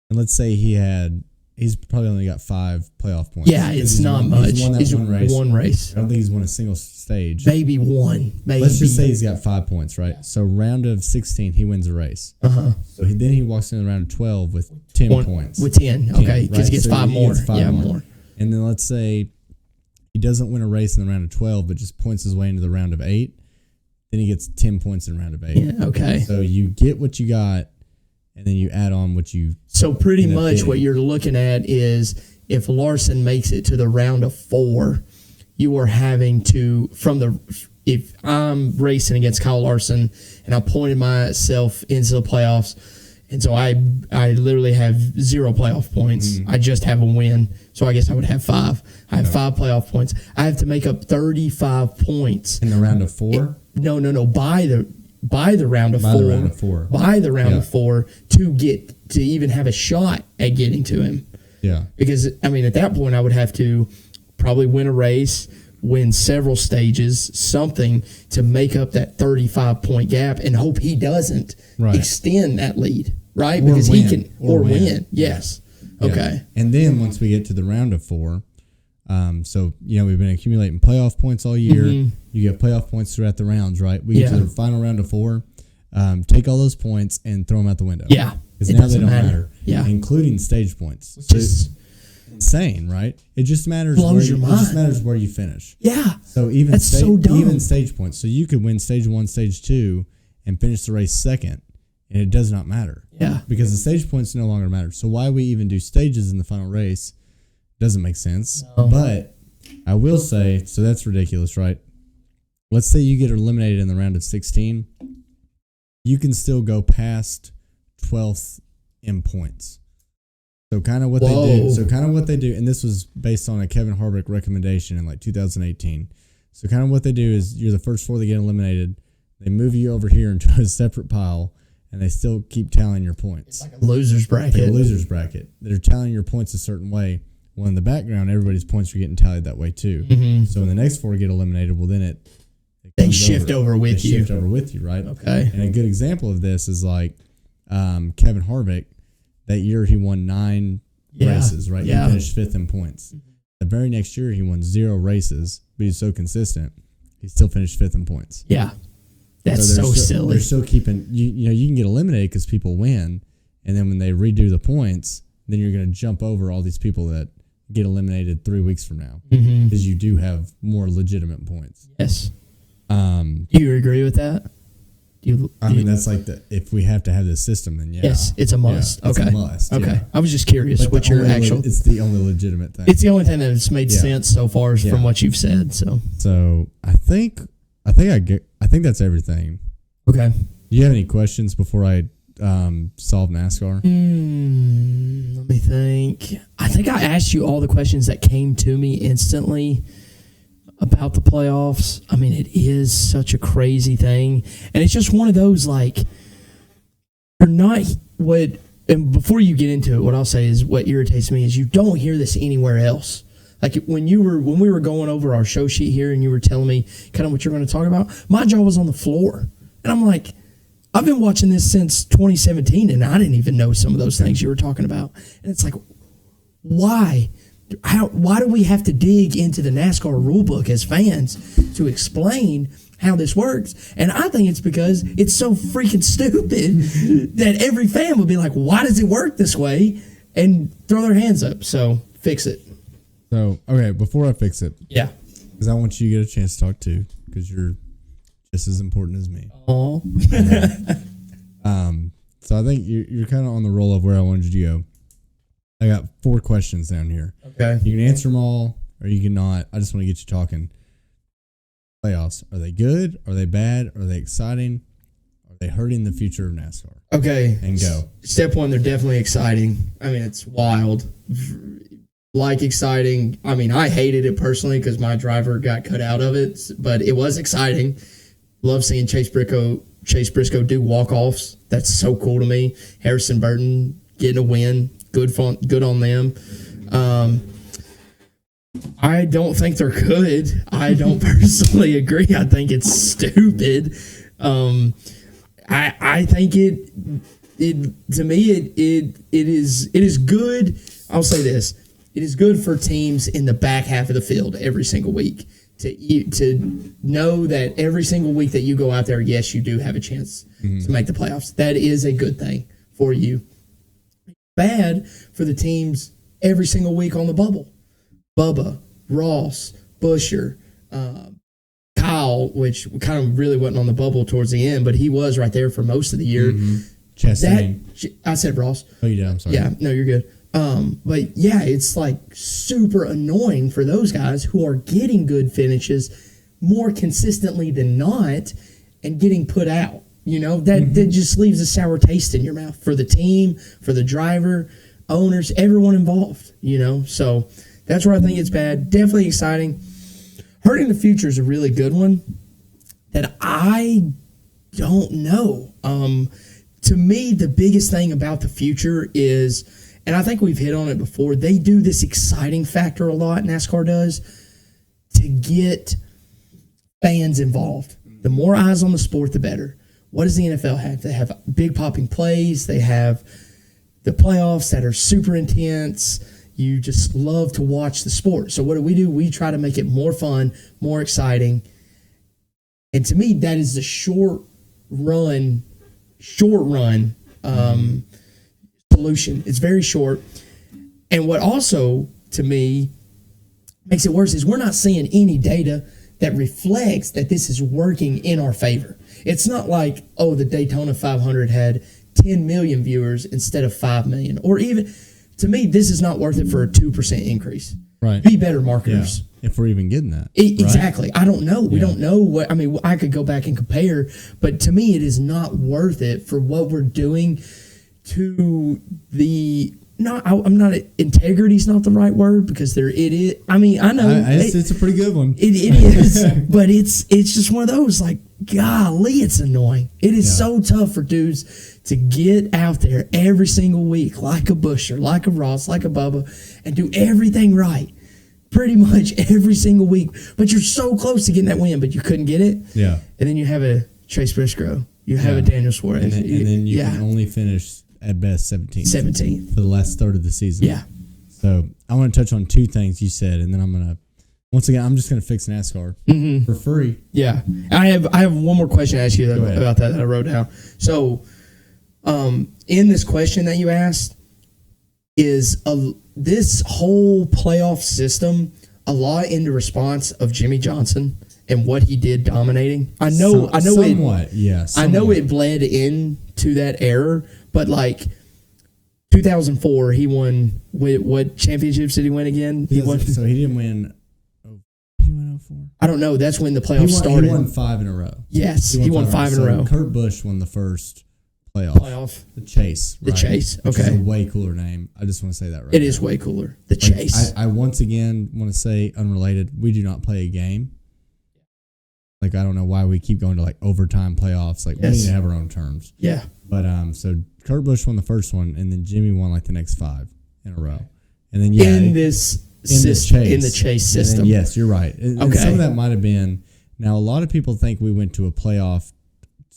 And let's say he's probably only got 5 playoff points. Yeah, it's not much. He's won one race. I don't think he's won a single stage. Maybe one. Let's just say he's got 5 points, right? Yeah. So round of 16, he wins a race. So then he walks into round of 12 with 10 points. With 10, okay, because he gets 5 more. More. And then let's say he doesn't win a race in the round of 12, but just points his way into the round of 8. Then he gets 10 points in round of 8. Yeah, okay. So you get what you got and then you add on what you. So pretty end up much hitting. what you're looking at is if Larson makes it to the round of 4, you are having to if I'm racing against Kyle Larson and I pointed myself into the playoffs, and so I literally have 0 playoff points. I just have a win, so I guess I would have 5. I have 5 playoff points. I have to make up 35 points in the round of 4. No, by the round of 4. The round of 4. By the round of 4 to even have a shot at getting to him. Yeah. Because I mean, at that point, I would have to probably win a race, win several stages, something to make up that 35-point gap, and hope he doesn't extend that lead, right? Because he can win. Yes. Yeah. Okay. And then once we get to the round of 4, so we've been accumulating playoff points all year. You get playoff points throughout the rounds, right? We get to the final round of 4. Take all those points and throw them out the window. Yeah. Because now they don't matter. Yeah. Including stage points. Which is insane, right? It just matters. Blows your mind. It just matters where you finish. Yeah. So even That's so dumb. even stage points. So you could win stage 1, stage 2, and finish the race second, and it does not matter. Yeah. Because the stage points no longer matter. So why we even do stages in the final race doesn't make sense. No. But I will say, so that's ridiculous, right? Let's say you get eliminated in the round of 16. You can still go past 12th in points. So kind of what they do, and this was based on a Kevin Harvick recommendation in like 2018. So kind of what they do is you're the first 4 that get eliminated. They move you over here into a separate pile, and they still keep tallying your points. It's like a loser's bracket. Like a loser's bracket. They're tallying your points a certain way. Well, in the background, everybody's points are getting tallied that way too. So when the next 4 get eliminated, well, then they shift over with you. Shift over with you, right? Okay. And a good example of this is like Kevin Harvick. That year he won 9 races, right? Yeah. He finished 5th in points. The very next year he won 0 races, but he's so consistent, he still finished 5th in points. Yeah. That's so silly. They're still keeping you can get eliminated because people win, and then when they redo the points, then you're going to jump over all these people that get eliminated 3 weeks from now because you do have more legitimate points. Yes. Do you agree with that? I mean, that's like if we have to have this system, then yeah. Yes, it's a must. Yeah, it's a must. Okay. Yeah. I was just curious what your actual. It's the only legitimate thing. It's the only thing that's made sense so far from what you've said. So I think that's everything. Okay. Do you have any questions before I solve NASCAR? Let me think. I think I asked you all the questions that came to me instantly about the playoffs. I mean, it is such a crazy thing. And it's just one of those, like, you're not what, and before you get into it, what I'll say is what irritates me is you don't hear this anywhere else. Like when we were going over our show sheet here and you were telling me kind of what you're going to talk about, my jaw was on the floor. And I'm like, I've been watching this since 2017 and I didn't even know some of those things you were talking about. And it's like, why? Why do we have to dig into the NASCAR rulebook as fans to explain how this works? And I think it's because it's so freaking stupid that every fan would be like, why does it work this way? And throw their hands up. So fix it. So, okay, before I fix it. Yeah. Because I want you to get a chance to talk too, because you're just as important as me. Oh. So I think you're kind of on the roll of where I wanted you to go. I got 4 questions down here. Okay. You can answer them all, or you can not. I just want to get you talking. Playoffs. Are they good? Are they bad? Are they exciting? Are they hurting the future of NASCAR? Okay. And go. Step 1, they're definitely exciting. I mean, it's wild. Like exciting. I mean, I hated it personally because my driver got cut out of it, but it was exciting. Love seeing Chase Briscoe do walk-offs. That's so cool to me. Harrison Burton getting a win. Good on them. I don't think they're good. I don't personally agree. I think it's stupid. I think it to me it is good. I'll say this: it is good for teams in the back half of the field every single week to know that every single week that you go out there, yes, you do have a chance to make the playoffs. That is a good thing for you. Bad for the teams every single week on the bubble. Bubba, Ross, Busher, Kyle, which kind of really wasn't on the bubble towards the end, but he was right there for most of the year. Chastain. I said Ross. Oh, you did. I'm sorry. Yeah, no, you're good. But yeah, it's like super annoying for those guys who are getting good finishes more consistently than not and getting put out. You know, that just leaves a sour taste in your mouth for the team, for the driver, owners, everyone involved, you know. So that's where I think it's bad. Definitely exciting. Hurting the Future is a really good one that I don't know. To me, the biggest thing about the future is, and I think we've hit on it before, they do this exciting factor a lot, NASCAR does, to get fans involved. The more eyes on the sport, the better. What does the NFL have? They have big popping plays. They have the playoffs that are super intense. You just love to watch the sport. So what do? We try to make it more fun, more exciting. And to me, that is the short run solution. It's very short. And what also, to me, makes it worse is we're not seeing any data that reflects that this is working in our favor. It's not like, oh, the Daytona 500 had 10 million viewers instead of 5 million. Or even, to me, this is not worth it for a 2% increase. Right. Be better marketers. Yeah. If we're even getting that. Exactly. I don't know. We don't know what, I mean, I could go back and compare, but to me, it is not worth it for what we're doing to the, I'm not, integrity is not the right word because it is, I mean, I know. It's a pretty good one. It is, but it's just one of those, like, golly, it's annoying. It is so tough for dudes to get out there every single week, like a Busher, like a Ross, like a Bubba, and do everything right. Pretty much every single week. But you're so close to getting that win, but you couldn't get it. Yeah. And then you have a Chase Briscoe. You have a Daniel Suarez. And then you can only finish at best 17th. 17th. For the last third of the season. Yeah. So I want to touch on two things you said, and then I'm going to, once again, I'm just going to fix NASCAR for free. Yeah. I have one more question to ask you about that I wrote down. So in this question that you asked, is this whole playoff system a lot into response of Jimmy Johnson and what he did dominating? I know somewhat, yes. I know it bled into that error, but like 2004, he won. What championships did he win again? He won. So he didn't win. Did he win 04? I don't know. That's when the playoffs started. He won 5 in a row. Yes, he won 5 in a row. Kurt Busch won the first playoff. The Chase. Right? The Chase. Okay. Which is a way cooler name. I just want to say that right. It is way cooler. The Chase. I once again want to say, unrelated, we do not play a game. Like, I don't know why we keep going to like overtime playoffs. Like, we need to have our own terms. Yeah. But so Kurt Busch won the first one, and then Jimmy won like the next 5 in a row. And then in the Chase system. Then, yes, you're right. And some of that might have been. Now, a lot of people think we went to a playoff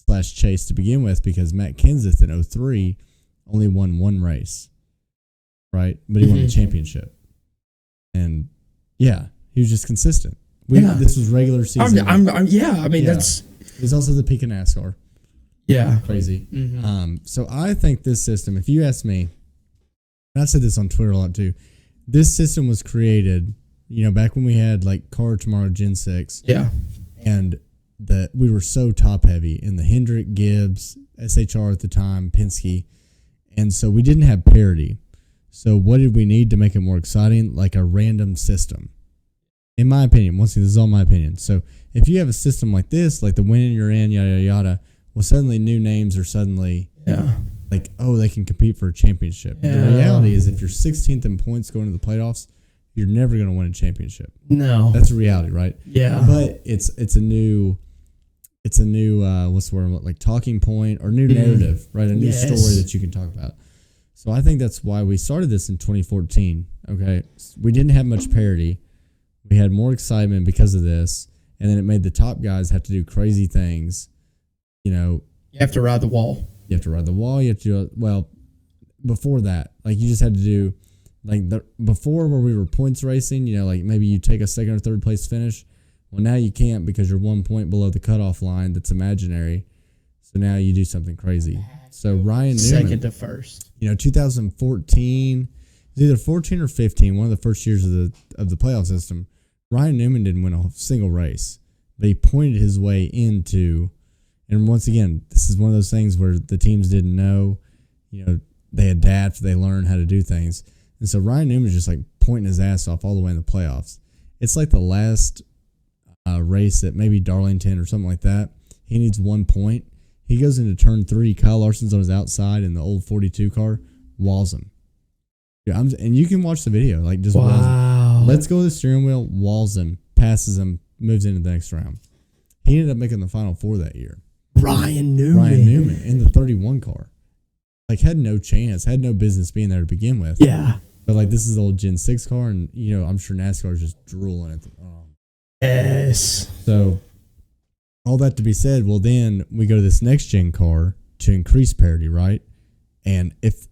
/ chase to begin with because Matt Kenseth in 03 only won 1 race, right? But he won the championship, and he was just consistent. This was regular season. That's. It's also the peak of NASCAR. Yeah, crazy. So I think this system, if you ask me, and I said this on Twitter a lot too, this system was created, back when we had like Car Tomorrow Gen 6. Yeah. And we were so top heavy in the Hendrick, Gibbs, SHR at the time, Penske. And so we didn't have parity. So what did we need to make it more exciting? Like a random system. In my opinion, once again, this is all my opinion. So if you have a system like this, like the winning you're in, yada, yada, yada, well, suddenly new names are suddenly like, oh, they can compete for a championship. Yeah. The reality is if you're 16th in points going to the playoffs, you're never going to win a championship. No. That's a reality, right? Yeah. But it's a new what's the word, like talking point or new narrative, right? A new story that you can talk about. So I think that's why we started this in 2014. Okay. We didn't have much parity. We had more excitement because of this. And then it made the top guys have to do crazy things. You have to ride the wall. You have to ride the wall. You have to do, before that, like you just had to do, like before where we were points racing, like maybe you take a second or third place finish. Well, now you can't because you're 1 point below the cutoff line that's imaginary. So now you do something crazy. So Ryan Newman. Second to first. 2014, it was either 14 or 15, one of the first years of the playoff system. Ryan Newman didn't win a single race, but he pointed his way into And once again, this is one of those things where the teams didn't know, they adapt, they learn how to do things. And so Ryan Newman's just like pointing his ass off all the way in the playoffs. It's like the last race at maybe Darlington or something like that. He needs 1 point. He goes into turn 3. Kyle Larson's on his outside in the old 42 car, walls him. Yeah, and you can watch the video. Like, just walls him. Let's go with the steering wheel, walls him, passes him, moves into the next round. He ended up making the Final Four that year. Ryan Newman in the 31 car. Like, had no chance, had no business being there to begin with. Yeah. But, like, this is the old Gen 6 car, and, I'm sure NASCAR is just drooling at the Yes. So, all that to be said, well, then we go to this next gen car to increase parity, right? And if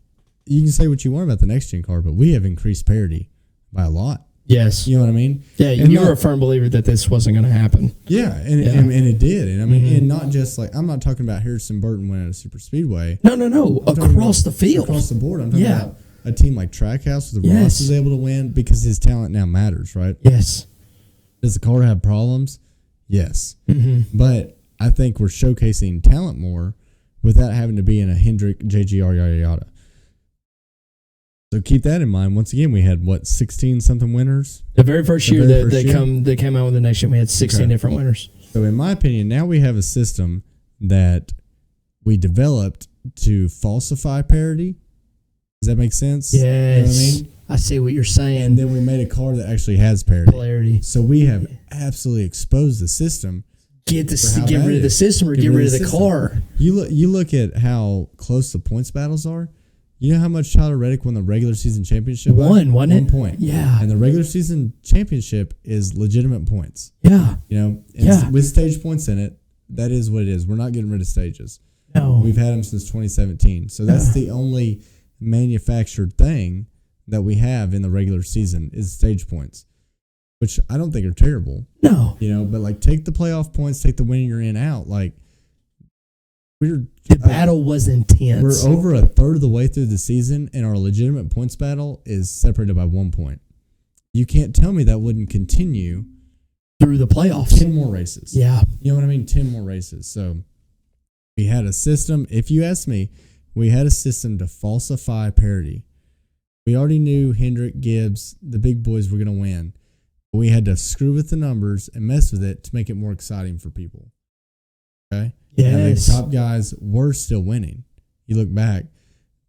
you can say what you want about the next gen car, but we have increased parity by a lot. Yes. You know what I mean? Yeah, you were a firm believer that this wasn't going to happen. Yeah, and it did. And I mean, and not just like, I'm not talking about Harrison Burton winning at a super speedway. No. Across the field. Across the board. I'm talking about a team like Trackhouse with the Ross is able to win because his talent now matters, right? Yes. Does the car have problems? Yes. Mm-hmm. But I think we're showcasing talent more without having to be in a Hendrick, JGR, yada, yada. So keep that in mind. Once again, we had 16-something winners. The very first year that came out with the next year, we had 16 different winners. So in my opinion, now we have a system that we developed to falsify parity. Does that make sense? Yes. You know what I mean? I see what you're saying. And then we made a car that actually has parity. Polarity. So we have absolutely exposed the system. Get rid of the system or get rid of the car. You look at how close the points battles are. You know how much Tyler Reddick won the regular season championship? Wasn't it? 1 point. Yeah. And the regular season championship is legitimate points. Yeah. With stage points in it, that is what it is. We're not getting rid of stages. No. We've had them since 2017. So that's the only manufactured thing that we have in the regular season is stage points, which I don't think are terrible. No. But like take the playoff points, take the win you're in out. Like the battle was intense. We're over a third of the way through the season, and our legitimate points battle is separated by 1 point. You can't tell me that wouldn't continue through the playoffs. 10 more races. Yeah. You know what I mean? 10 more races. So we had a system. If you ask me, we had a system to falsify parity. We already knew Hendrick, Gibbs, the big boys were going to win. But we had to screw with the numbers and mess with it to make it more exciting for people. Okay? Yes. And the top guys were still winning. You look back.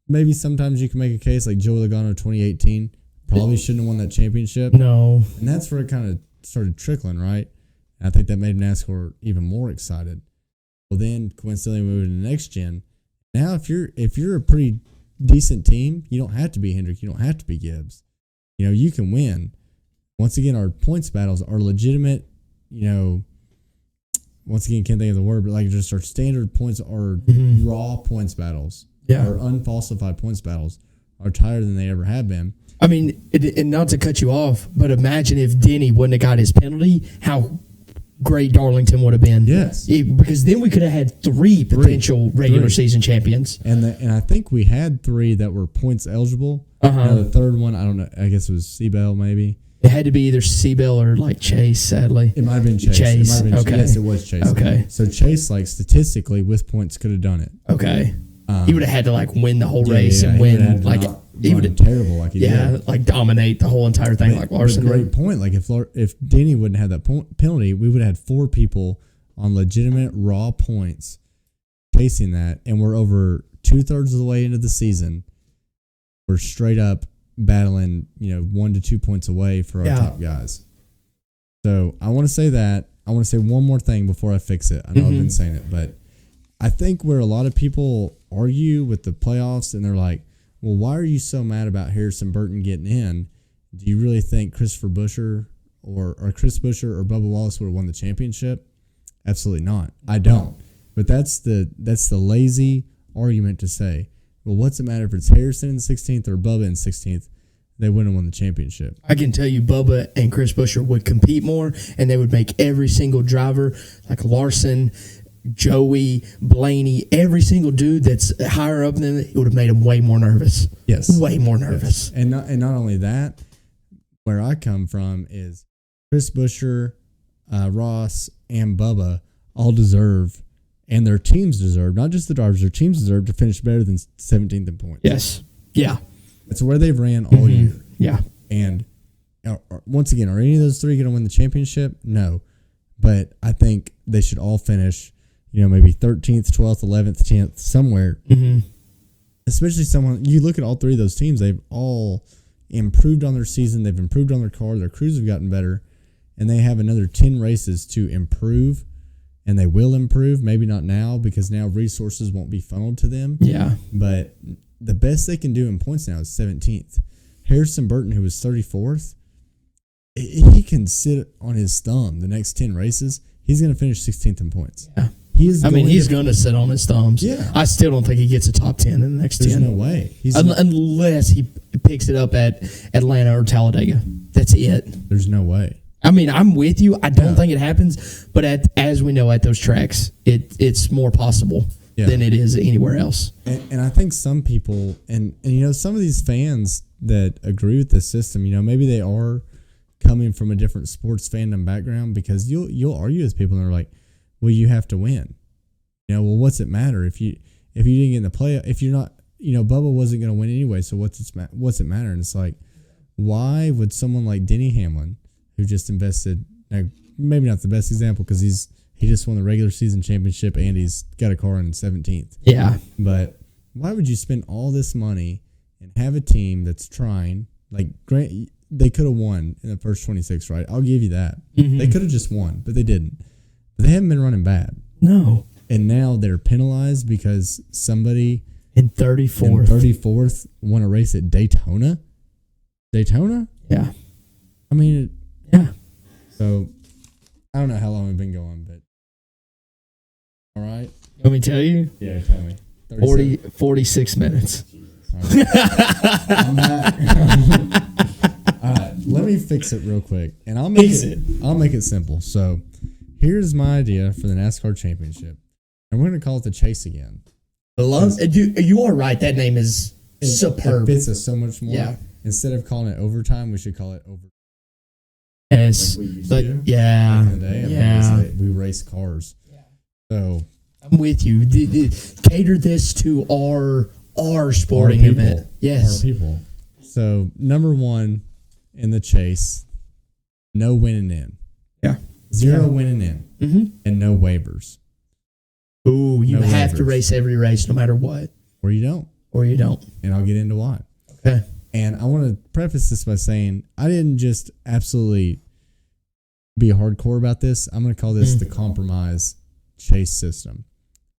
Maybe sometimes you can make a case like Joey Logano 2018 probably shouldn't have won that championship. No. And that's where it kind of started trickling, right? And I think that made NASCAR even more excited. Well, then coincidentally we moved to the next gen. Now if you're a pretty decent team, you don't have to be Hendrick, you don't have to be Gibbs. You can win. Once again, our points battles are legitimate, once again, can't think of the word, but like just our standard points are raw points battles. Yeah. Our unfalsified points battles are tighter than they ever have been. I mean, and not to cut you off, but imagine if Denny wouldn't have got his penalty, how great Darlington would have been. Yes. Because then we could have had three potential regular season champions. And I think we had 3 that were points eligible. The third one, I don't know, I guess it was Seabell maybe. It had to be either Seabell or like Chase, sadly. It might have been Chase. Okay. Yes, it was Chase. Okay. So Chase, like statistically, with points, could have done it. Okay. He would have had to like win the whole race and win like he would have terrible like he did. Like dominate the whole entire thing like Larson. Great point. Like if Denny wouldn't have that penalty, we would have had 4 people on legitimate raw points chasing that, and we're over 2/3 of the way into the season. We're straight up battling, 1 to 2 points away for our top guys. So I want to say that. I want to say one more thing before I fix it. I know I've been saying it, but I think where a lot of people argue with the playoffs and they're like, well, why are you so mad about Harrison Burton getting in? Do you really think Christopher Buescher or Chris Buescher or Bubba Wallace would have won the championship? Absolutely not. I don't. But that's the lazy argument to say, well, what's it matter if it's Harrison in 16th or Bubba in 16th? They wouldn't have won the championship. I can tell you Bubba and Chris Buescher would compete more, and they would make every single driver, like Larson, Joey, Blaney, every single dude that's higher up than it would have made them way more nervous. Yes. Way more nervous. Yes. And not only that, where I come from is, Chris Buescher, Ross, and Bubba all deserve 2 championship wins. You know what I mean? Mm-hmm. And I think we had a lot of people argue with the playoffs and they're like, well, why are you so mad about Harrison Burton getting in? Do you really think Christopher Buescher or Bubba Wallace would have won the championship? Absolutely not. I don't. But that's the lazy argument to say, well, what's it matter if it's Harrison in 16th or Bubba in 16th? They wouldn't have won the championship. I can tell you Bubba and Chris Buescher And their teams deserve, not just the drivers, their teams deserve to finish better than 17th in points. Yes. Yeah. That's where they've ran all year. Yeah. And once again, are any of those three going to win the championship? No. But I think they should all finish, maybe 13th, 12th, 11th, 10th, somewhere. Especially someone, you look at all three of those teams, they've all improved on their season. They've improved on their car. Their crews have gotten better. And they have another 10 races to improve. And they will improve. Maybe not now because now resources won't be funneled to them. Yeah. But the best they can do in points now is 17th. Harrison Burton, who was 34th, he can sit on his thumb the next 10 races. He's going to finish 16th in points. Yeah. He's going to sit on his thumbs. Yeah. I still don't think he gets a top 10 in the next 10. There's no way. Unless he picks it up at Atlanta or Talladega. That's it. There's no way. I mean, I'm with you. I don't think it happens, but as we know at those tracks, it's more possible than it is anywhere else. And I think some people, and some of these fans that agree with this system, maybe they are coming from a different sports fandom background, because you'll argue with people and they're like, well, you have to win. Well, what's it matter if you didn't get in the play? If you're not, Bubba wasn't going to win anyway, so what's it matter? And it's like, why would someone like Denny Hamlin, who just invested, now maybe not the best example because he just won the regular season championship and he's got a car in 17th. Yeah. But why would you spend all this money and have a team that's trying? Like, Grant, they could have won in the first 26, right? I'll give you that. They could have just won, but they didn't. But they haven't been running bad. No. And now they're penalized because somebody in 34th won a race at Daytona. Daytona? Yeah. I mean, yeah. So, I don't know how long we've been going, but all right. Let me tell you. Yeah, tell me. 46 minutes. All right. I'm back. All right, let me fix it real quick, and I'll make it simple. So, here's my idea for the NASCAR Championship, and we're going to call it the Chase again. You are right. That name is superb. It fits us so much more. Yeah. Instead of calling it overtime, we should call it over. Yes, Like yeah, back in the day, yeah. We race cars. Yeah. So I'm with you. Cater this to our sporting event. Yes, our people. So number one in the Chase, no winning in. Yeah, Zero winning in, and no waivers. Ooh, you have to race every race, no matter what. Or you don't. And I'll get into why. Okay. And I want to preface this by saying I didn't just absolutely be hardcore about this. I'm going to call this the compromise Chase system.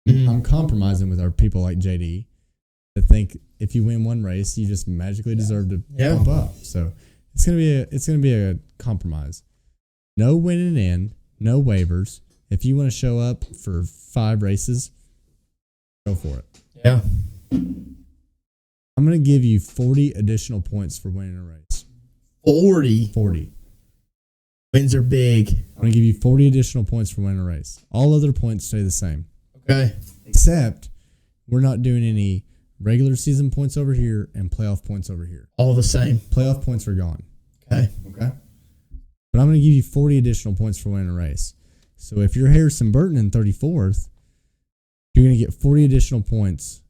I'm compromising with our people like JD that think if you win one race, you just magically deserve to bump up. So it's going to be a compromise. No winning in, no waivers. If you want to show up for 5 races, go for it. Yeah. I'm going to give you 40 additional points for winning a race. 40. Wins are big. I'm going to give you 40 additional points for winning a race. All other points stay the same. Okay. Except we're not doing any regular season points over here and playoff points over here. All the same. Playoff points are gone. Okay. But I'm going to give you 40 additional points for winning a race. So if you're Harrison Burton in 34th, you're going to get 40 additional points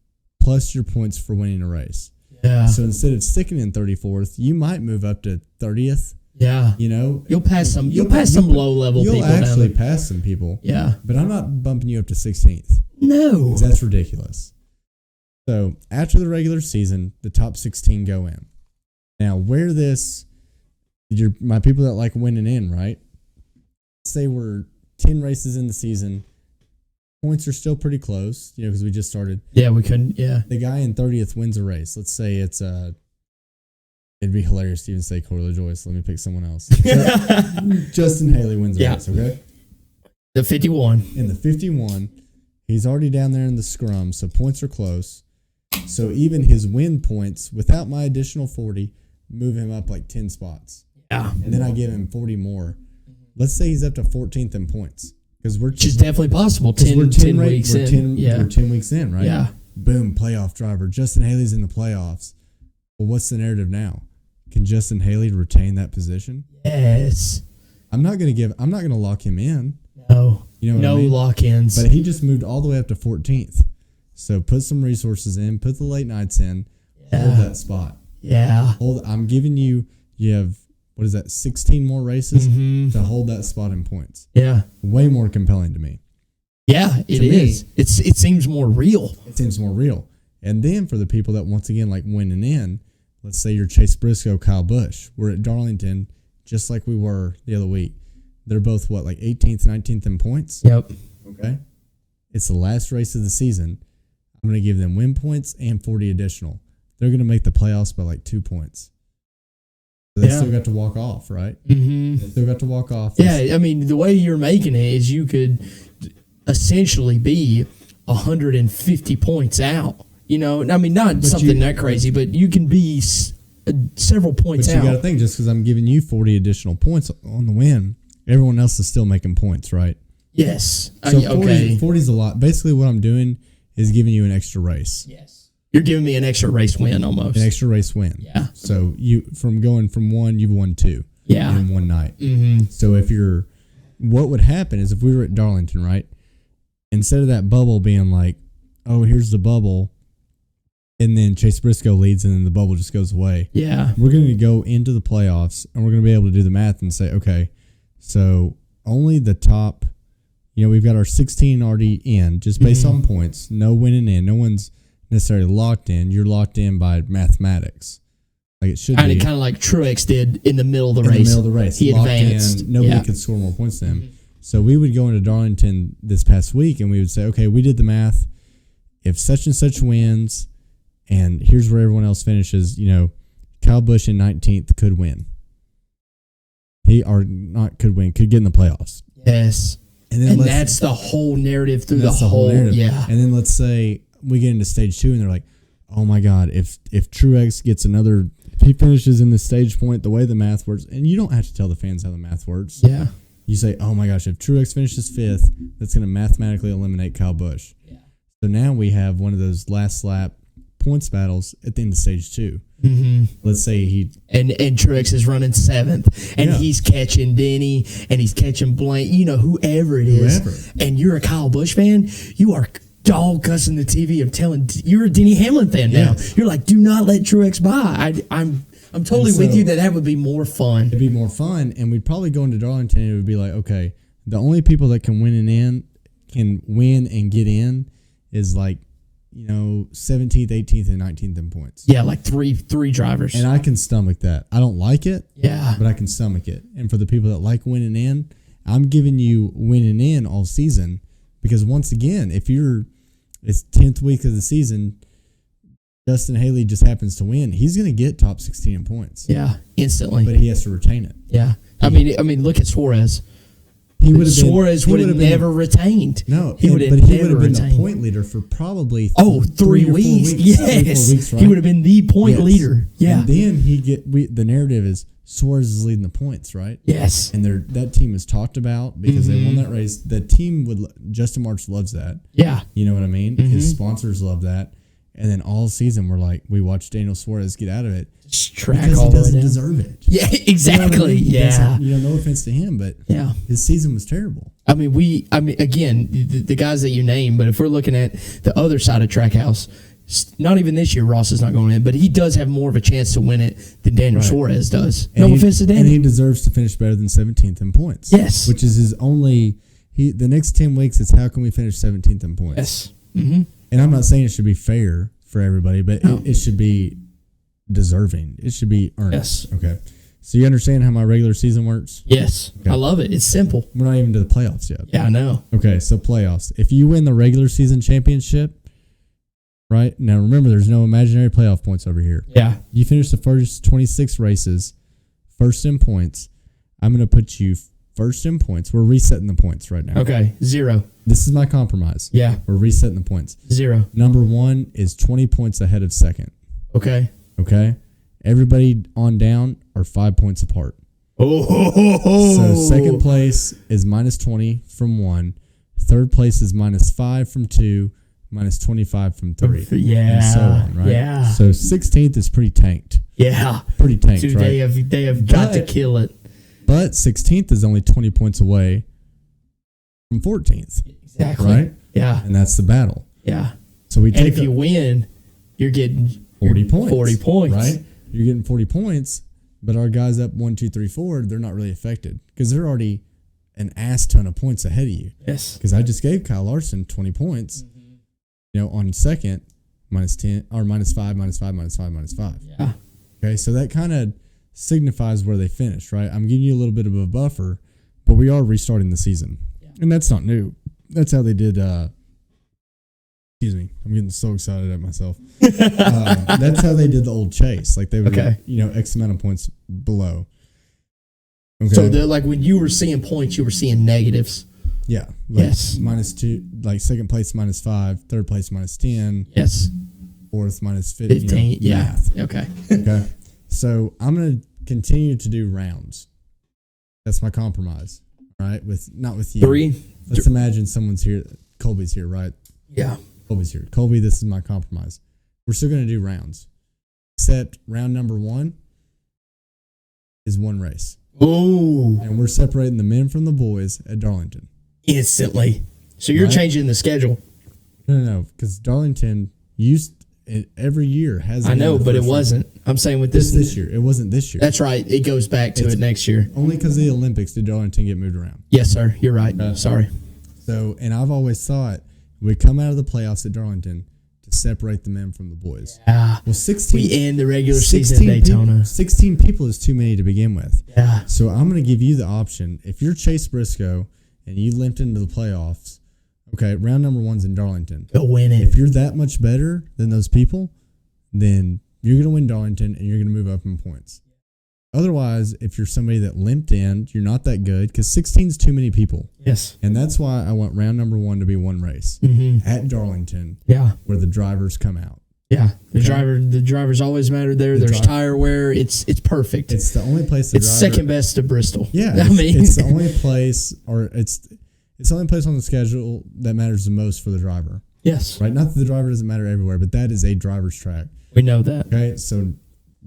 plus your points for winning a race. Yeah. So instead of sticking in 34th, you might move up to 30th. Yeah. You'll pass some low level people. You'll actually pass some people. Yeah. But I'm not bumping you up to 16th. No. That's ridiculous. So after the regular season, the top 16 go in. Now, where my people that like winning in, right? Let's say we're 10 races in the season. Points are still pretty close, because we just started. Yeah, we couldn't. Yeah. The guy in 30th wins a race. Let's say it's it'd be hilarious to even say Corey LaJoie. Let me pick someone else. Justin Haley wins a race. Okay. The 51. In the 51, he's already down there in the scrum, so points are close. So even his win points, without my additional 40, move him up like 10 spots. Yeah. And then I give him 40 more. Let's say he's up to 14th in points. Which is definitely possible. 10 weeks in. We're 10 weeks in, right? Yeah. Boom, playoff driver. Justin Haley's in the playoffs. Well, what's the narrative now? Can Justin Haley retain that position? Yes. I'm not going to lock him in. No. You know what no I mean? lock-ins. But he just moved all the way up to 14th. So put some resources in, put the late nights in, hold that spot. Yeah. I'm giving you have, what is that, 16 more races to hold that spot in points. Yeah. Way more compelling to me. Yeah, it is. It seems more real. It seems more real. And then for the people that, once again, like winning in, let's say you're Chase Briscoe, Kyle Busch. We're at Darlington, just like we were the other week. They're both, like 18th, 19th in points? Yep. Okay. It's the last race of the season. I'm going to give them win points and 40 additional. They're going to make the playoffs by 2 points. So they still got to walk off, right? Mm-hmm. They still got to walk off. Yeah, I mean, the way you're making it is you could essentially be 150 points out. You know, I mean, not something that crazy, but you can be several points out. But you got to think, just because I'm giving you 40 additional points on the win, everyone else is still making points, right? Yes. So 40 is a lot. Basically, what I'm doing is giving you an extra race. Yes. You're giving me an extra race win almost. An extra race win. Yeah. So from going from 1, you've won 2. Yeah. In one night. Mm-hmm. So what would happen is if we were at Darlington, right? Instead of that bubble being like, oh, here's the bubble, and then Chase Briscoe leads and then the bubble just goes away. Yeah. We're going to go into the playoffs and we're going to be able to do the math and say, okay, so only the top, we've got our 16 already in just based on points. No winning in. No one's necessarily locked in. You're locked in by mathematics. Like it should be. Kind of like Truex did in the middle of the race. In the middle of the race. He locked advanced. In. Nobody could score more points than him. So we would go into Darlington this past week and we would say, okay, we did the math. If such and such wins, and here's where everyone else finishes, Kyle Busch in 19th could win. Could get in the playoffs. Yes. And that's the whole narrative through the whole narrative. Yeah. And then let's say we get into stage 2 and they're like, oh my God, if Truex gets if he finishes in the stage point, the way the math works, and you don't have to tell the fans how the math works. Yeah. You say, oh my gosh, if Truex finishes 5th, that's going to mathematically eliminate Kyle Busch. Yeah. So now we have one of those last lap points battles at the end of stage 2. Mm-hmm. Let's say and Truex is running 7th, and he's catching Denny, and he's catching Blank, whoever it is. And you're a Kyle Busch fan, you are dog cussing the TV of telling you're a Denny Hamlin fan now. You're like, do not let Truex by. I'm totally with you that would be more fun. It'd be more fun, and we'd probably go into Darlington and it would be like, okay, the only people that can win and get in is 17th, 18th, and 19th in points. Yeah, like three drivers. And I can stomach that. I don't like it. Yeah. But I can stomach it. And for the people that like winning in, I'm giving you winning in all season because once again, it's 10th week of the season, Justin Haley just happens to win. He's going to get top 16 in points. Yeah, instantly. But he has to retain it. Yeah. I mean, look at Suarez. Suarez would have never retained. No, he would have been the point leader for probably 3 weeks. Yes, 4 weeks, right? He would have been the point leader. Yeah, and then the narrative is Suarez is leading the points, right? Yes, and that team is talked about because they won that race. The team Justin Marks loves that. Yeah, you know what I mean. His sponsors love that. And then all season we watched Daniel Suarez get out of it because he doesn't deserve it. Yeah, exactly. Yeah, no offense to him, but his season was terrible. I mean, again, the guys that you name, but if we're looking at the other side of Trackhouse, not even this year Ross is not going in, but he does have more of a chance to win it than Daniel Suarez does. No offense to Daniel, and he deserves to finish better than 17th in points. Yes, which is his only. The next 10 weeks is how can we finish 17th in points? Yes. Mm-hmm. And I'm not saying it should be fair for everybody, but it should be deserving. It should be earned. Yes. Okay. So you understand how my regular season works? Yes. Okay. I love it. It's simple. We're not even to the playoffs yet. Yeah, I know. Okay, so playoffs. If you win the regular season championship, right? Now remember, there's no imaginary playoff points over here. Yeah. You finish the first 26 races, first in points. I'm going to put you first in points. We're resetting the points right now. Okay, 0. This is my compromise. Yeah. We're resetting the points. 0. Number 1 is 20 points ahead of second. Okay. Everybody on down are 5 points apart. Oh. So second place is minus 20 from 1. Third place is minus 5 from 2. Minus 25 from 3. Yeah. And so on, right? Yeah. So 16th is pretty tanked. Yeah. Pretty tanked, dude, right? They have got to kill it. But 16th is only 20 points away from 14th. Exactly. Right? Yeah. And that's the battle. Yeah. So we And take if you win, you're getting 40 points. 40 points. Right? You're getting 40 points, but our guys up 1, 2, 3, 4, they're not really affected because they're already an ass ton of points ahead of you. Yes. Because I just gave Kyle Larson 20 points, on second, minus 10, or minus 5, minus 5, minus 5, minus 5. Yeah. Okay, so that kind of signifies where they finished, right? I'm giving you a little bit of a buffer, but we are restarting the season. Yeah. And that's not new. That's how they did, excuse me, I'm getting so excited at myself. That's how they did the old chase. Like they were, X amount of points below. Okay. So like when you were seeing points, you were seeing negatives. Yeah. Like yes. -2, like second place -5, third place -10. Yes. Fourth -15. 15. Yeah. Math. Okay. Okay. So I'm going to continue to do rounds. That's my compromise. All right. Not with you. 3. Let's imagine someone's here. Colby's here, right? Yeah. Colby's here. Colby, this is my compromise. We're still going to do rounds. Except round number 1 is one race. Ooh. And we're separating the men from the boys at Darlington. Instantly. So you're changing the schedule. No, because Darlington every year has. I know, but it wasn't. I'm saying with this year. It wasn't this year. That's right. It goes back to it next year. Only because of the Olympics did Darlington get moved around. Yes, sir. You're right. Sorry. So, and I've always thought we come out of the playoffs at Darlington to separate the men from the boys. Yeah. Well, 16. We end the regular season at Daytona. 16 people is too many to begin with. Yeah. So I'm going to give you the option. If you're Chase Briscoe and you limped into the playoffs, okay, round number 1's in Darlington. Go win it. If you're that much better than those people, then you're going to win Darlington and you're going to move up in points. Otherwise, if you're somebody that limped in, you're not that good because 16 is too many people. Yes. And that's why I want round number 1 to be one race at Darlington. Yeah. Where the drivers come out. Yeah. The drivers always matter there. There's tire wear. It's perfect. It's the only place. It's second best to Bristol. Yeah. It's the only place, or it's the only place on the schedule that matters the most for the driver. Yes. Right. Not that the driver doesn't matter everywhere, but that is a driver's track. We know that. Okay. So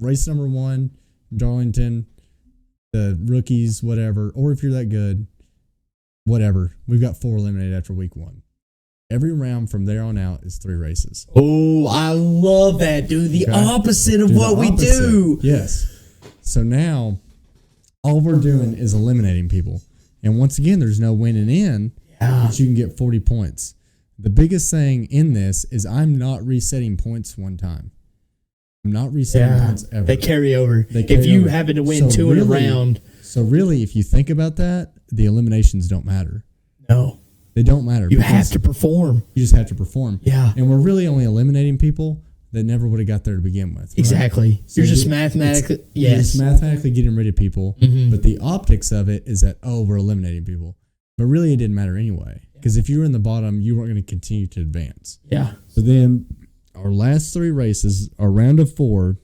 race number 1. Darlington, the rookies, whatever, or if you're that good, whatever. We've got 4 eliminated after week 1. Every round from there on out is 3 races. Oh, I love that, dude. The opposite of what we do. Yes. So now, all we're doing is eliminating people. And once again, there's no winning in, but you can get 40 points. The biggest thing in this is I'm not resetting points one time. I'm not resetting points ever. They carry over. If you happen to win 2 in a round. So really, if you think about that, the eliminations don't matter. No. They don't matter. You have to perform. You just have to perform. Yeah. And we're really only eliminating people that never would have got there to begin with. Right? Exactly. So you're just mathematically, you're just mathematically getting rid of people. But the optics of it is that, we're eliminating people. But really, it didn't matter anyway. Because if you were in the bottom, you weren't going to continue to advance. Yeah. So then our last 3 races, our round of 4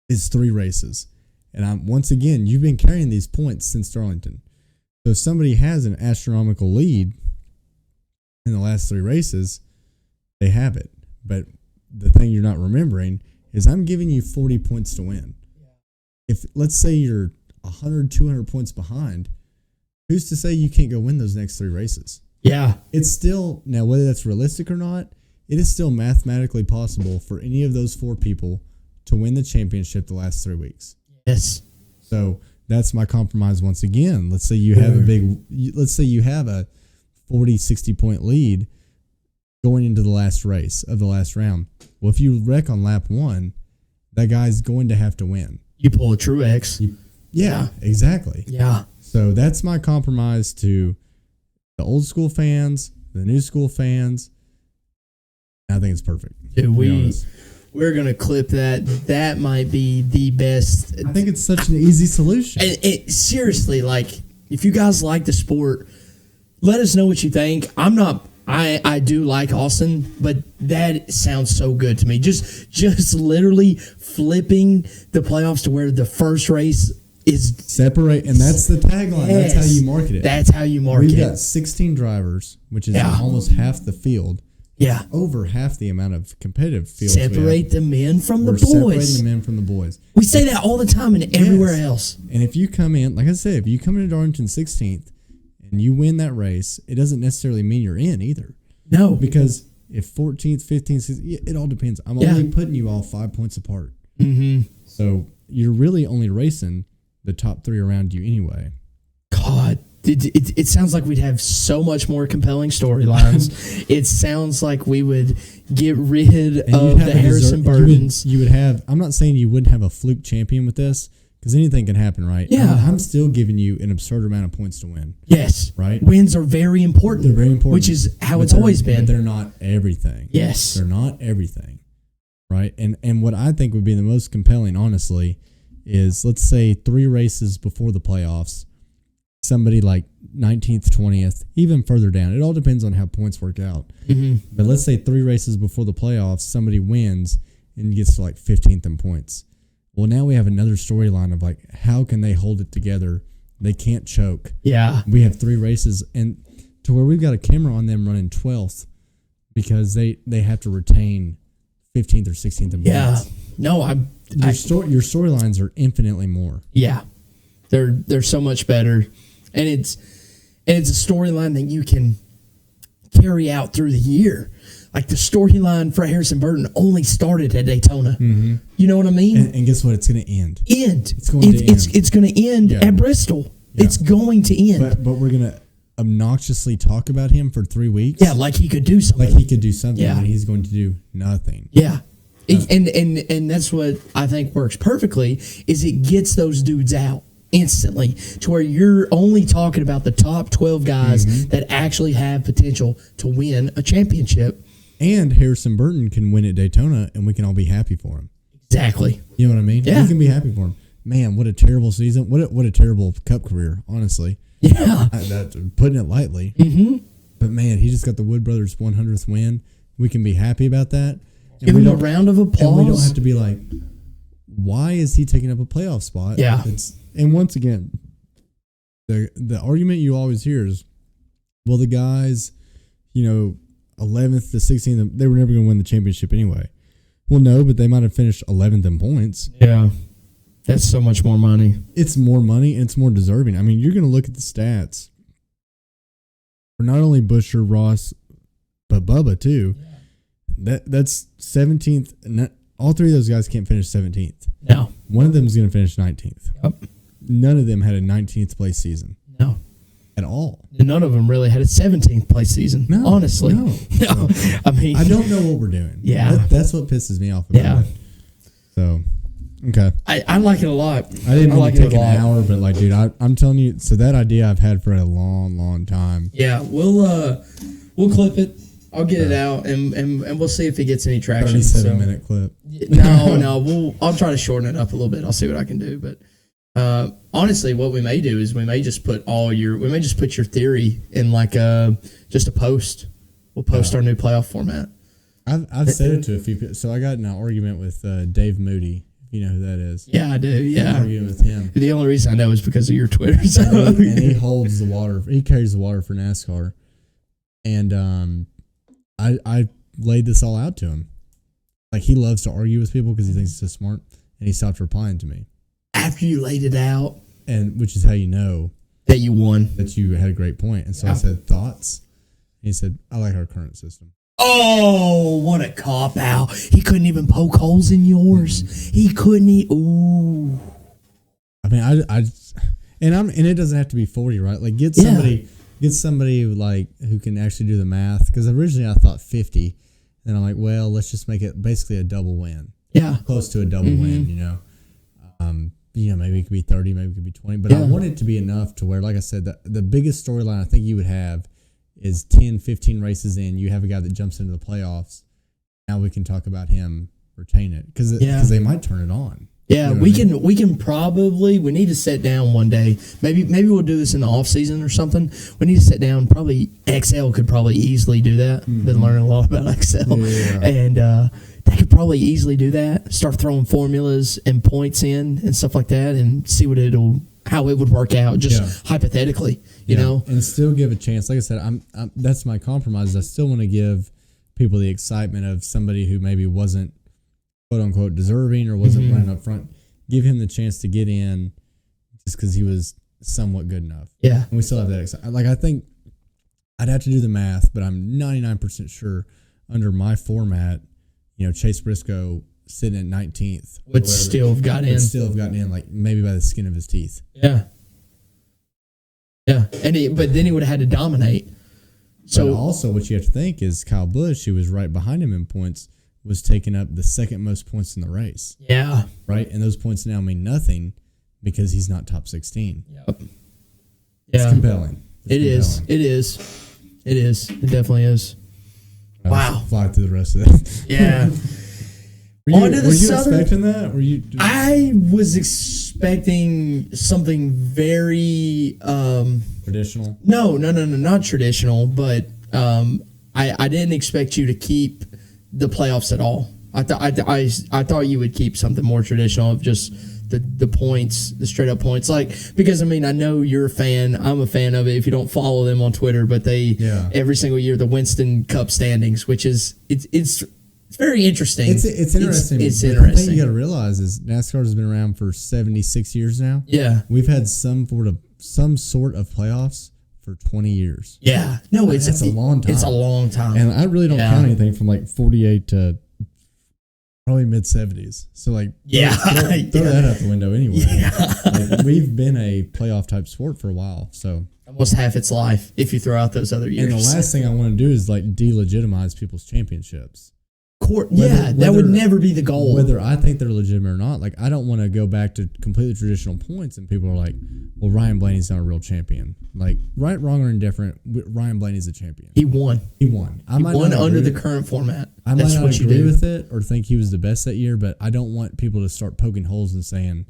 is 3 races. And once again, you've been carrying these points since Darlington. So if somebody has an astronomical lead in the last 3 races, they have it. But the thing you're not remembering is I'm giving you 40 points to win. If let's say you're 100, 200 points behind, who's to say you can't go win those next 3 races? Yeah. It's still, now whether that's realistic or not, it is still mathematically possible for any of those 4 people to win the championship the last 3 weeks. Yes. So that's my compromise once again. Let's say you have a 40, 60 point lead going into the last race of the last round. Well, if you wreck on lap 1, that guy's going to have to win. You pull a true X. Yeah, exactly. Yeah. So that's my compromise to the old school fans, the new school fans. I think it's perfect. Dude, we're going to clip that. That might be the best. I think it's such an easy solution. And seriously, like, if you guys like the sport, let us know what you think. I do like Austin, but that sounds so good to me. Just literally flipping the playoffs to where the first race is separate, and that's the tagline. Yes, that's how you market it. That's how you market it. We've got 16 drivers, which is almost half the field. Yeah. Over half the amount of competitive fields. Separate the men from the boys. Separating the men from the boys. We say that all the time and everywhere else. And if you come in, like I said, if you come into Darlington 16th and and you win that race, it doesn't necessarily mean you're in either. No. Because if 14th, 15th, 16th, it all depends. I'm only putting you all 5 points apart. Mm-hmm. So you're really only racing the top 3 around you anyway. God, it sounds like we'd have so much more compelling storylines. It sounds like we would get rid of the Harrison Burdens. You would have, I'm not saying you wouldn't have a fluke champion with this, because anything can happen, right? Yeah. I'm still giving you an absurd amount of points to win. Yes. Right? Wins are very important. They're very important. Which is how it's always been. But they're not everything. Yes. They're not everything. Right? And what I think would be the most compelling, honestly, is let's say 3 races before the playoffs, somebody like 19th, 20th, even further down. It all depends on how points work out. Mm-hmm. But let's say 3 races before the playoffs, somebody wins and gets to like 15th in points. Well, now we have another storyline of like, how can they hold it together? They can't choke. Yeah. We have 3 races, and to where we've got a camera on them running 12th because they have to retain 15th or 16th in points. No, Your storylines are infinitely more. Yeah. They're so much better. And it's a storyline that you can carry out through the year. Like the storyline for Harrison Burton only started at Daytona. Mm-hmm. You know what I mean? And guess what? It's going to end. It's going to end at Bristol. Yeah. It's going to end. But we're going to obnoxiously talk about him for 3 weeks. Yeah, like he could do something. Yeah. And he's going to do nothing. Yeah. And that's what I think works perfectly is it gets those dudes out instantly to where you're only talking about the top 12 guys that actually have potential to win a championship. And Harrison Burton can win at Daytona, and we can all be happy for him. Exactly. You know what I mean? Yeah. We can be happy for him. Man, what a terrible season. What a terrible Cup career, honestly. Yeah. Putting it lightly. Mm-hmm. But, man, he just got the Wood Brothers 100th win. We can be happy about that. Give him a round of applause. And we don't have to be like, why is he taking up a playoff spot? Yeah. And once again, the argument you always hear is, well, the guys, 11th to 16th, they were never going to win the championship anyway. Well, no, but they might have finished 11th in points. Yeah. That's so much more money. It's more money, and it's more deserving. I mean, you're going to look at the stats for not only Buescher, Ross, but Bubba, too. Yeah. That's 17th. All 3 of those guys can't finish 17th. No. One of them is going to finish 19th. Yep. None of them had a 19th place season. No. At all. None of them really had a 17th place season. No. Honestly. No. I mean, I don't know what we're doing. Yeah. That's what pisses me off about it. So, okay. I like it a lot. I didn't want to take an hour, but like, dude, I'm telling you, so that idea I've had for a long, long time. Yeah. We'll clip it. I'll get it out, and we'll see if it gets any traction. 37-minute clip. No, I'll try to shorten it up a little bit. I'll see what I can do. But honestly, what we may do is we may just put your theory in like just a post. We'll post our new playoff format. I've said it to a few people. So I got in an argument with Dave Moody. If you know who that is. Yeah, I do. Yeah, arguing with him. The only reason I know is because of your Twitter. So. And he holds the water. He carries the water for NASCAR, and I laid this all out to him. Like, he loves to argue with people because he thinks he's so smart, and he stopped replying to me. After you laid it out. And which is how you know. That you won. That you had a great point. And so I said, thoughts? And he said, I like our current system. Oh, what a cop-out. He couldn't even poke holes in yours. He couldn't ooh. I mean, and it doesn't have to be 40, right? Like, get somebody like who can actually do the math, because originally I thought 50, and I'm like, well, let's just make it basically a double win. Yeah, close to a double win. Maybe it could be 30, maybe it could be 20, but I want it to be enough to where, like I said, the biggest storyline I think you would have is 10, 15 races in, you have a guy that jumps into the playoffs. Now we can talk about him retain it because they might turn it on. Yeah, we can probably, we need to sit down one day. Maybe we'll do this in the off season or something. We need to sit down. Probably Excel could probably easily do that. Mm-hmm. Been learning a lot about Excel. Yeah. And they could probably easily do that. Start throwing formulas and points in and stuff like that and see how it would work out just hypothetically, you know. And still give a chance. Like I said, I'm that's my compromise. I still want to give people the excitement of somebody who maybe wasn't quote unquote deserving or wasn't running up front. Give him the chance to get in just because he was somewhat good enough. Yeah. And we still have that. Like, I think I'd have to do the math, but I'm 99% sure under my format, Chase Briscoe sitting at 19th would still have got in. Still have gotten in, like maybe by the skin of his teeth. Yeah. Yeah. But then he would have had to dominate. So but also what you have to think is Kyle Busch, who was right behind him in points, was taking up the second most points in the race. Yeah. Right? And those points now mean nothing because he's not top 16. Yep. It's compelling. It is. It definitely is. Wow. Fly through the rest of it. Yeah. Were you expecting that? I was expecting something very traditional. No, not traditional. But I didn't expect you to keep the playoffs at all. I thought you would keep something more traditional of just the points, the straight up points. Because I know you're a fan. I'm a fan of it. If you don't follow them on Twitter, but every single year the Winston Cup standings, which is it's very interesting. It's interesting. It's interesting. interesting. The thing you got to realize is NASCAR has been around for 76 years now. Yeah, we've had some sort of playoffs for 20 years. Yeah, no, it's a long time. It's a long time, and I really don't count anything from like 48 to probably mid 70s. So throw that out the window anyway. Yeah. We've been a playoff type sport for a while, so almost half its life if you throw out those other years. And the last thing I want to do is delegitimize people's championships. That would never be the goal. Whether I think they're legitimate or not, I don't want to go back to completely traditional points and people are like, well, Ryan Blaney's not a real champion. Right, wrong, or indifferent, Ryan Blaney's a champion. He won. He won Under the current format. I might not agree with it or think he was the best that year, but I don't want people to start poking holes and saying,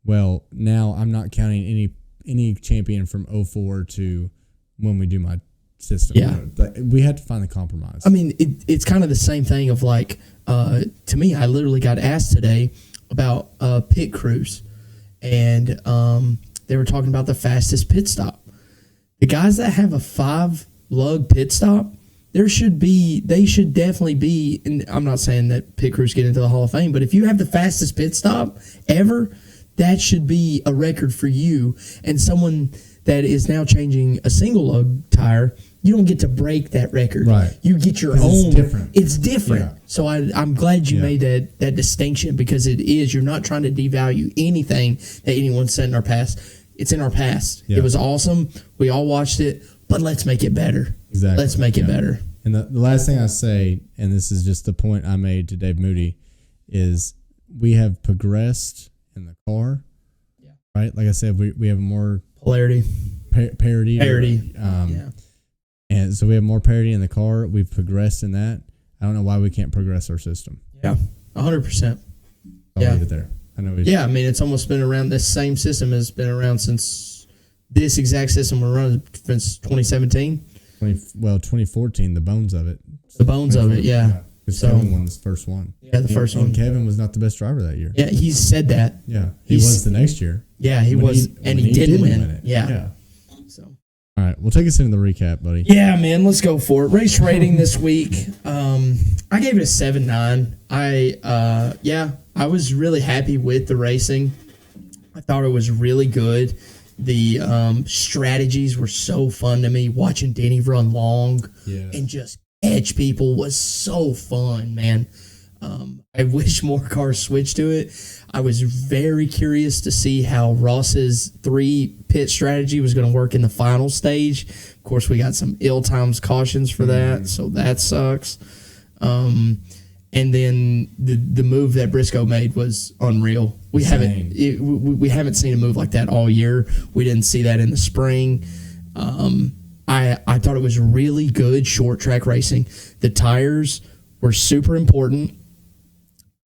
well, now I'm not counting any champion from 04 to when we do my system. Yeah. We had to find the compromise. It's kind of the same thing of to me, I literally got asked today about pit crews, and they were talking about the fastest pit stop. The guys that have a 5-lug pit stop, they should definitely be, and I'm not saying that pit crews get into the Hall of Fame, but if you have the fastest pit stop ever, that should be a record for you. And someone that is now changing a single lug tire, you don't get to break that record. Right. You get your own. It's different. It's different. Yeah. So I'm glad you made that distinction, because it is. You're not trying to devalue anything that anyone said in our past. It's in our past. Yeah. It was awesome. We all watched it, but let's make it better. Exactly. Let's make it better. And the last thing I say, and this is just the point I made to Dave Moody, is we have progressed in the car. Yeah. Right? Like I said, we have more polarity. Parity. Yeah. And so we have more parity in the car. We've progressed in that. I don't know why we can't progress our system. Yeah, 100%. I'll leave it there. I know. It's almost been around. This same system has been around since this exact system we're running since 2017. 2014. The bones of it. The bones of it. Yeah. So Kevin won this first one. Yeah, the first one. And Kevin was not the best driver that year. Yeah, he said that. Yeah, he was the next year. Yeah, he was, and he didn't win it. Yeah. So. All right, well, take us into the recap, buddy. Yeah, man, let's go for it. Race rating this week, I gave it a 7.9. I was really happy with the racing. I thought it was really good. The strategies were so fun to me. Watching Denny run long and just edge people was so fun, man. I wish more cars switched to it. I was very curious to see how Ross's 3 pit strategy was going to work in the final stage. Of course, we got some ill-timed cautions for that, so that sucks. And then the move that Briscoe made was unreal. We haven't seen a move like that all year. We didn't see that in the spring. I thought it was really good short track racing. The tires were super important,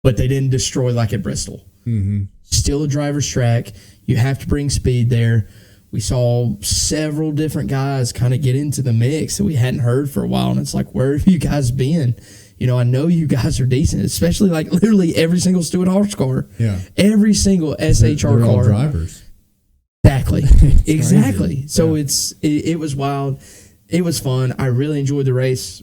but they didn't destroy like at Bristol. Mm-hmm. Still a driver's track. You have to bring speed there. We saw several different guys kind of get into the mix that we hadn't heard for a while, and it's like, where have you guys been? I know you guys are decent, especially literally every single Stewart Haas car. Yeah. Every single SHR they're car. All drivers. Exactly. Exactly. Crazy. So it was wild. It was fun. I really enjoyed the race.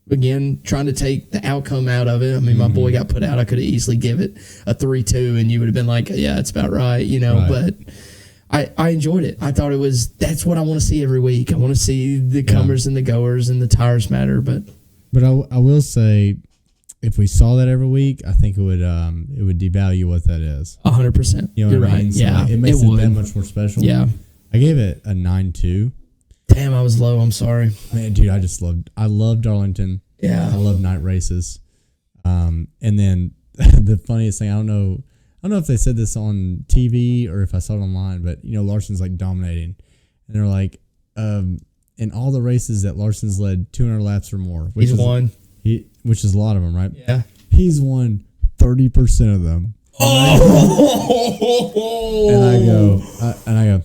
Again, trying to take the outcome out of it. My boy got put out. I could have easily give it a 3-2, and you would have been like, yeah, it's about right, Right. But I enjoyed it. I thought that's what I want to see every week. I want to see the comers and the goers and the tires matter. But I will say, if we saw that every week, I think it would devalue what that is. 100%. You know You're what I right. mean? So Yeah, it makes it would. that much more special. Yeah. I gave it a 9.2. Damn, I was low. I'm sorry. Man, dude, I love Darlington. Yeah. I love night races. And then the funniest thing, I don't know if they said this on TV or if I saw it online, but Larson's like dominating, and they're like, in all the races that Larson's led 200 laps or more, which is a lot of them, right? Yeah. He's won 30% of them. Oh! And I go,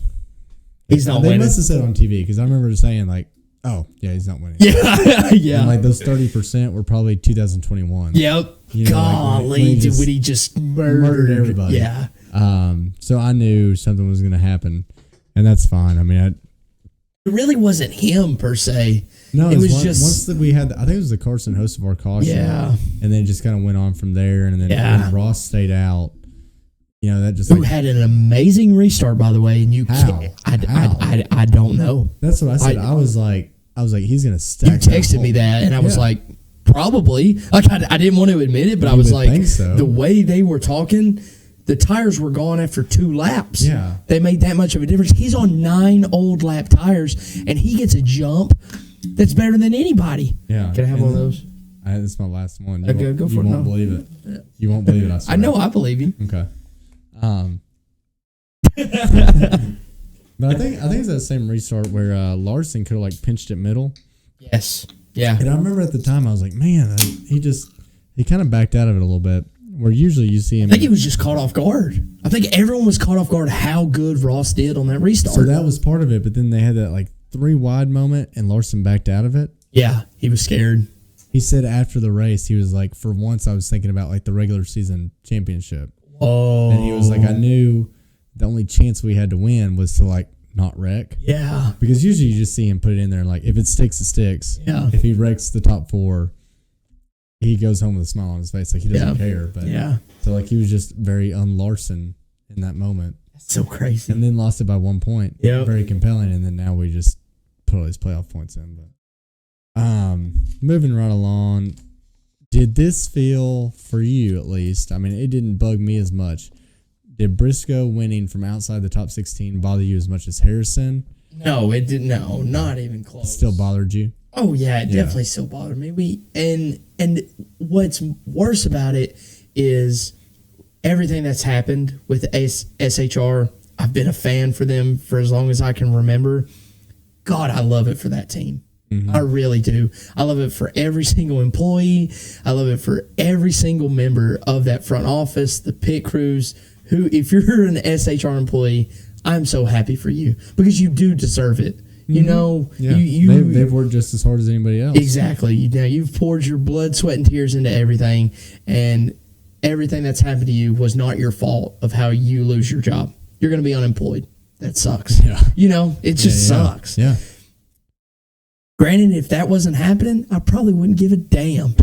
he's not they winning. must have said on TV, because I remember saying like, oh yeah, he's not winning. Yeah, yeah. And like those 30% were probably 2021. Yep. Golly, when he just murdered everybody. Yeah. So I knew something was going to happen, and that's fine. I mean, it really wasn't him per se. no, it was just once that we had. I think it was the Carson host of our caution. Yeah. And then it just kind of went on from there, and then when Ross stayed out, that just who had an amazing restart, by the way, and you can't. I don't know. That's what I said. I was like, he's going to stack. You texted me that, and I was like, probably. Like I didn't want to admit it, but I was like, think so. The way they were talking, the tires were gone after 2 laps. Yeah. They made that much of a difference. He's on 9 old lap tires, and he gets a jump that's better than anybody. Yeah. Can I have one of those? This is my last one. Okay, go for it. You won't believe it. You won't believe it. I swear. I know. I believe you. Okay. But I think it's that same restart where Larson could have like pinched it middle. Yes. Yeah. And I remember at the time I was like, man, he kind of backed out of it a little bit. Where usually you see him. I think he was just caught off guard. I think everyone was caught off guard how good Ross did on that restart. So that was part of it, but then they had that like 3 wide moment and Larson backed out of it. Yeah, he was scared. He said after the race, he was like, for once I was thinking about like the regular season championship. Oh. And he was like, I knew the only chance we had to win was to like not wreck. Yeah. Because usually you just see him put it in there and like if it sticks, it sticks. Yeah. If he wrecks the top 4, he goes home with a smile on his face. Like he doesn't care. But so like he was just very un-Larson in that moment. That's so crazy. And then lost it by 1 point. Yeah. Very compelling. And then now we just put all these playoff points in. But moving right along, did this feel for you at least? I mean, it didn't bug me as much. Did Briscoe winning from outside the top 16 bother you as much as Harrison? No, it didn't. No, not even close. It still bothered you? Oh yeah, it definitely still bothered me. And what's worse about it is everything that's happened with SHR. I've been a fan for them for as long as I can remember. God, I love it for that team. I really do. I love it for every single employee. I love it for every single member of that front office, the pit crews. Who, if you're an SHR employee, I'm so happy for you because you do deserve it. You know, they've worked just as hard as anybody else. Exactly. You've poured your blood, sweat, and tears into everything, and everything that's happened to you was not your fault of how you lose your job. You're going to be unemployed. That sucks. Yeah. It just sucks. Yeah. Granted, if that wasn't happening, I probably wouldn't give a damn.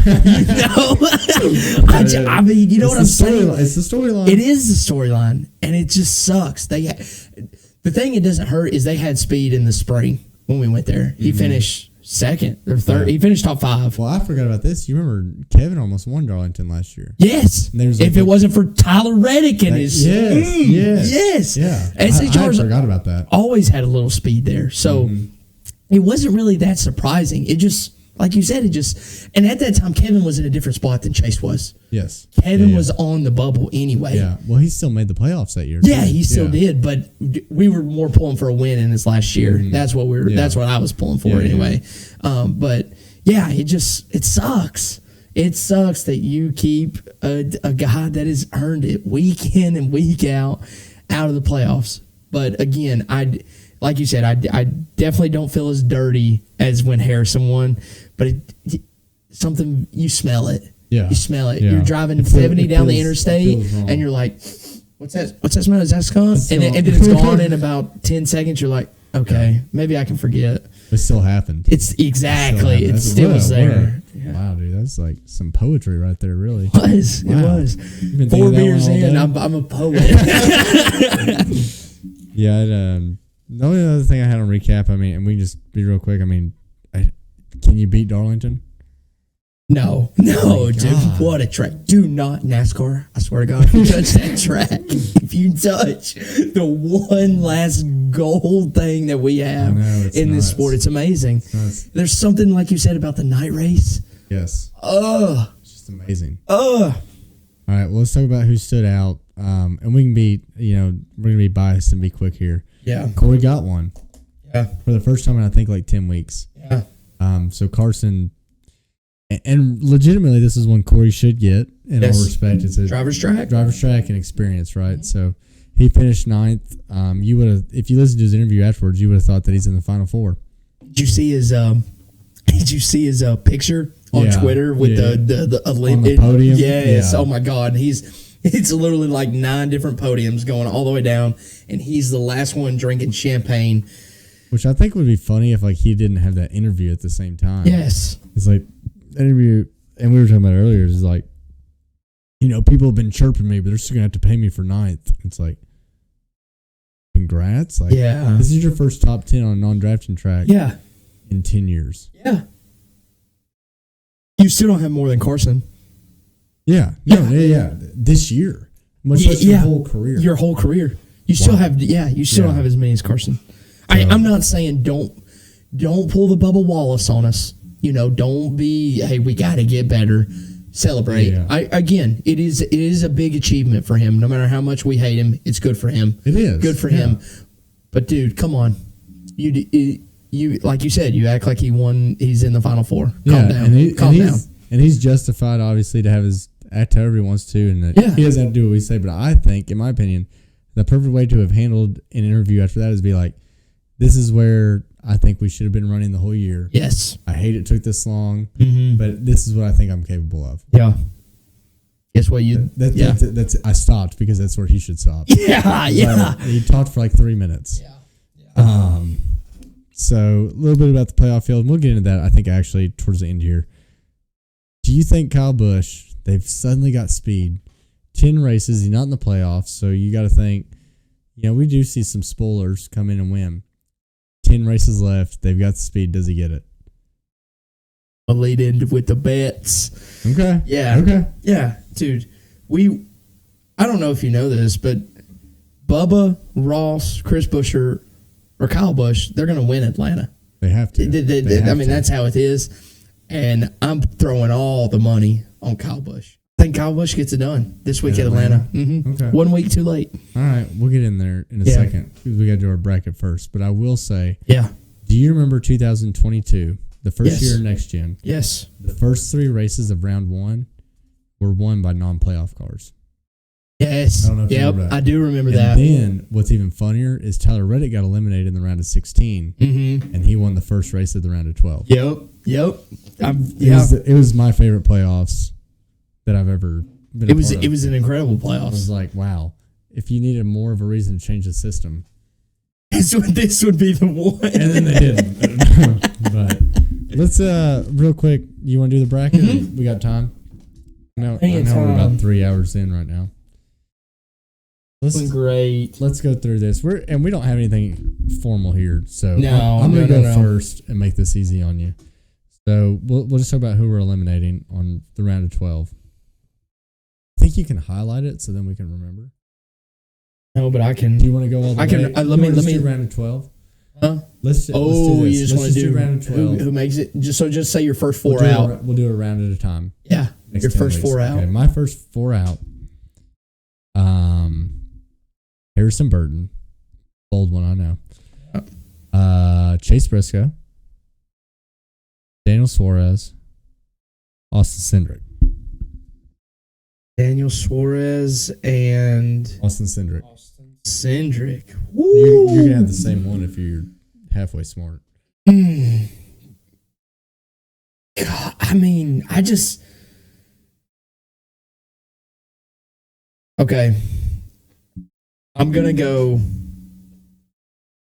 I mean, you know what I'm saying? It's the storyline. It is the storyline, and it just sucks. The thing it doesn't hurt is they had speed in the spring when we went there. He finished second or third. He finished top 5. Well, I forgot about this. You remember Kevin almost won Darlington last year. Yes. If it wasn't for Tyler Reddick and his... Yes. Yeah. SHR's I forgot about that. Always had a little speed there. So it wasn't really that surprising. It just... Like you said, and at that time, Kevin was in a different spot than Chase was. Yes. Kevin was on the bubble anyway. Yeah. Well, he still made the playoffs that year. Yeah, he still did, but we were more pulling for a win in this last year. That's what that's what I was pulling for anyway. But yeah, it sucks. It sucks that you keep a guy that has earned it week in and week out of the playoffs. But again, like you said, I definitely don't feel as dirty as when Harrison won, but something, you smell it. Yeah. You smell it. Yeah. You're driving 70 down the interstate, and you're like, what's that smell? Is that skunk? And then it's gone in about 10 seconds. You're like, okay, maybe I can forget. It still happened. It's exactly. It still was there. Yeah. Wow, dude, that's like some poetry right there, really. It was. 4 beers in, I'm a poet. Yeah. The only other thing I had on recap, I mean, and we can just be real quick. I mean, can you beat Darlington? No, dude. God. What a track. Do not, NASCAR, I swear to God, if you touch that track, if you touch the one last gold thing that we have in this sport, it's amazing. There's something, like you said, about the night race. Yes. It's just amazing. All right, well, let's talk about who stood out. And we can be, we're going to be biased and be quick here. Yeah. Corey got one. Yeah. For the first time in, I think, like 10 weeks. Yeah. So Carson, and legitimately, this is one Corey should get in all respect. It's a driver's track and experience, right? So he finished 9th. You would have, if you listened to his interview afterwards, you would have thought that he's in the Final Four. Did you see his picture on Twitter with the on the podium? Yes. Yeah. Oh my God. It's literally like 9 different podiums going all the way down, and he's the last one drinking champagne. Which I think would be funny if like he didn't have that interview at the same time. Yes. It's like interview, and we were talking about it earlier. It's like, people have been chirping me, but they're still gonna have to pay me for 9th. It's like, congrats! Like, this is your first top 10 on a non-drafting track. Yeah. In 10 years. Yeah. You still don't have more than Carson. Yeah. Yeah. This year, much less your whole career. Your whole career. You still have. Yeah. You still don't have as many as Carson. I'm not saying don't pull the Bubba Wallace on us. Don't be, hey, we got to get better. Celebrate. Yeah. It is a big achievement for him. No matter how much we hate him, it's good for him. It is good for him. But dude, come on, you like you said, you act like he won. He's in the Final Four. Calm down. Calm down. And he's justified, obviously, to have his act however he wants to, and he doesn't have to do what we say. But I think, in my opinion, the perfect way to have handled an interview after that is be like, this is where I think we should have been running the whole year. Yes. I hate it took this long, but this is what I think I'm capable of. Yeah. Guess what you... That's I stopped because that's where he should stop. Yeah. He talked for like 3 minutes. Yeah. So a little bit about the playoff field. We'll get into that, I think, actually, towards the end here. Do you think Kyle Busch, they've suddenly got speed? 10 races, he's not in the playoffs, so you got to think, we do see some spoilers come in and win. 10 races left. They've got the speed. Does he get it? I'll lead in with the bets. Okay. Yeah. Okay. Yeah. Dude, I don't know if you know this, but Bubba, Ross, Chris Buescher, or Kyle Busch, they're going to win Atlanta. They have to. That's how it is. And I'm throwing all the money on Kyle Busch. I think Kyle Busch gets it done this week at Atlanta. Mm-hmm. Okay. 1 week too late. All right. We'll get in there in a second because we got to do our bracket first. But I will say, do you remember 2022, the first year of Next Gen? Yes. The first 3 races of round 1 were won by non-playoff cars. Yes. I don't know if you remember that. I do remember that. And then what's even funnier is Tyler Reddick got eliminated in the round of 16, and he won the first race of the round of 12. Yep. It was my favorite playoffs that I've ever been. It was an incredible playoffs. I was like, wow. If you needed more of a reason to change the system, this would be the one. And then they didn't. But let's real quick. You want to do the bracket? Mm-hmm. We got time. No, I know we're about 3 hours in right now. Great. Let's go through this. We don't have anything formal here, so I'm going to go first and make this easy on you. So we'll just talk about who we're eliminating on the round of 12. I think you can highlight it so then we can remember. No, but I can. Do you want to go all the way? Let me do round of 12. Huh? Let's do this. You just want to do round of 12. Who makes it? Just say your first 4 out. We'll do a round at a time. Yeah, your first 4 out. Okay, my first 4 out. Harrison Burton, bold one, I know. Chase Briscoe, Daniel Suarez, Austin Cindric. Daniel Suarez and Austin Cindric. Woo! You're gonna have the same one if you're halfway smart. God, okay. I'm gonna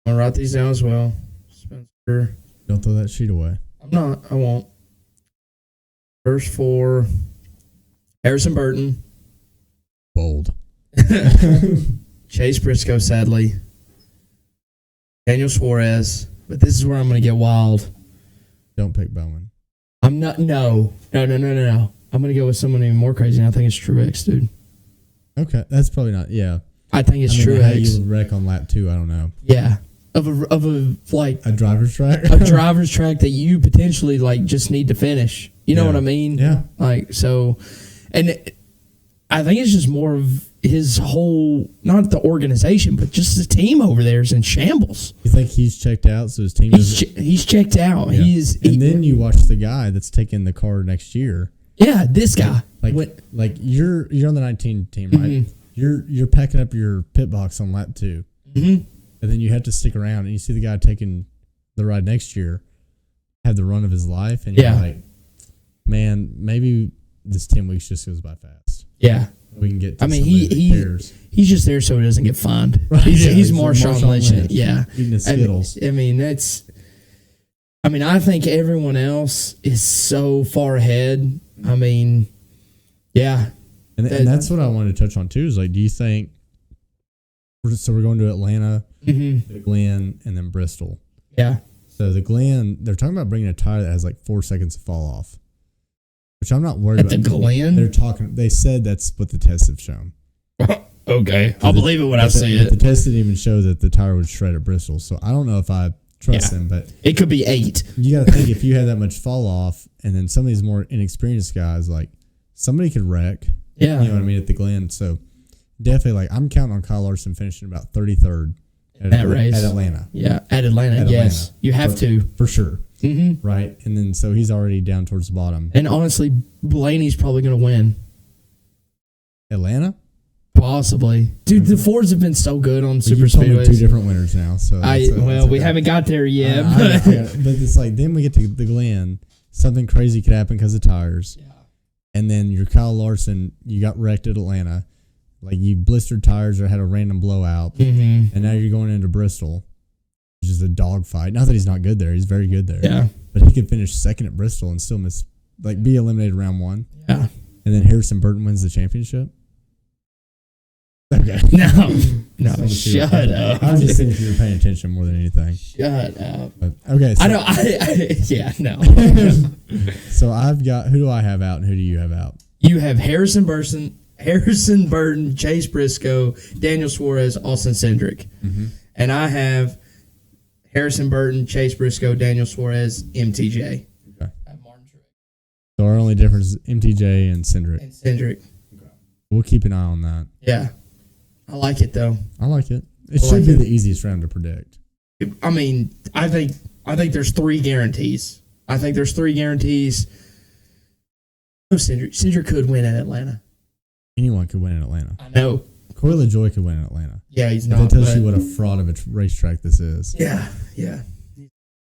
write these down as well. Spencer. Don't throw that sheet away. I'm not. I won't. First 4. Harrison Burton. Bold. Chase Briscoe, sadly. Daniel Suarez, but this is where I'm going to get wild. Don't pick Bowman. I'm not. No. I'm going to go with someone even more crazy, and I think it's Truex, dude. Okay, that's probably not. Yeah, I think it's how Truex. you would wreck on lap 2, I don't know. Yeah, of a like A driver's track. a driver's track that you potentially like just need to finish. You know Yeah. what I mean? Yeah. Like so, and I think it's just more of his whole, not the organization, but just the team over there is in shambles. You think he's checked out, so his team doesn't. He's checked out. Yeah. Then you watch the guy that's taking the car next year. Yeah, this guy. Like you're on the 19 team, right? Mm-hmm. You're packing up your pit box on lap 2, and then you have to stick around, and you see the guy taking the ride next year, have the run of his life, and you're like, man, maybe this 10 weeks just goes by fast. Yeah. We can get to he's just there so he doesn't get fined. Right, He's Marshawn Lynch. Lynch. Yeah. Eating his Skittles. I think everyone else is so far ahead. I mean, yeah. And that's what I wanted to touch on too, is like, do you think, so we're going to Atlanta, the Glen, and then Bristol. Yeah. So the Glen, they're talking about bringing a tire that has like 4 seconds of fall off, which I'm not worried about. At the Glen? They said that's what the tests have shown. Okay. I'll believe it when I see it. The test didn't even show that the tire would shred at Bristol. So I don't know if I trust them, but it could be 8. you got to think, if you had that much fall off, and then some of these more inexperienced guys, like somebody could wreck. Yeah. You know what I mean, at the Glen. So definitely, like, I'm counting on Kyle Larson finishing about 33rd that race at Atlanta. Yeah, at Atlanta. Yes, you have to for sure. Right, and then so he's already down towards the bottom. And honestly, Blaney's probably going to win. Atlanta, possibly, dude. The Fords have been so good on super speedways. 2 different winners now. So we haven't got there yet. But it's like, then we get to the Glen, something crazy could happen because of tires. Yeah. And then your Kyle Larson, you got wrecked at Atlanta. Like, you blistered tires or had a random blowout. And now you're going into Bristol, which is a dogfight. Not that he's not good there. He's very good there. Yeah. But he could finish second at Bristol and still be eliminated round 1. Yeah. And then Harrison Burton wins the championship. Okay. No. Shut up. I was just thinking if you were paying attention more than anything. Shut up. But, okay. So, no. So I've got, who do I have out and who do you have out? You have Harrison Burton, Chase Briscoe, Daniel Suarez, Austin Cindric. And I have Harrison Burton, Chase Briscoe, Daniel Suarez, MTJ. Okay. So our only difference is MTJ and Cindric. Okay. We'll keep an eye on that. Yeah. I like it, though. I like it. It should be the easiest round to predict. I mean, I think there's 3 guarantees. No, Cindric could win in Atlanta. Anyone could win in Atlanta. I know. Corey LaJoy could win in Atlanta. Yeah, he's not. That tells you what a fraud of a racetrack this is. Yeah.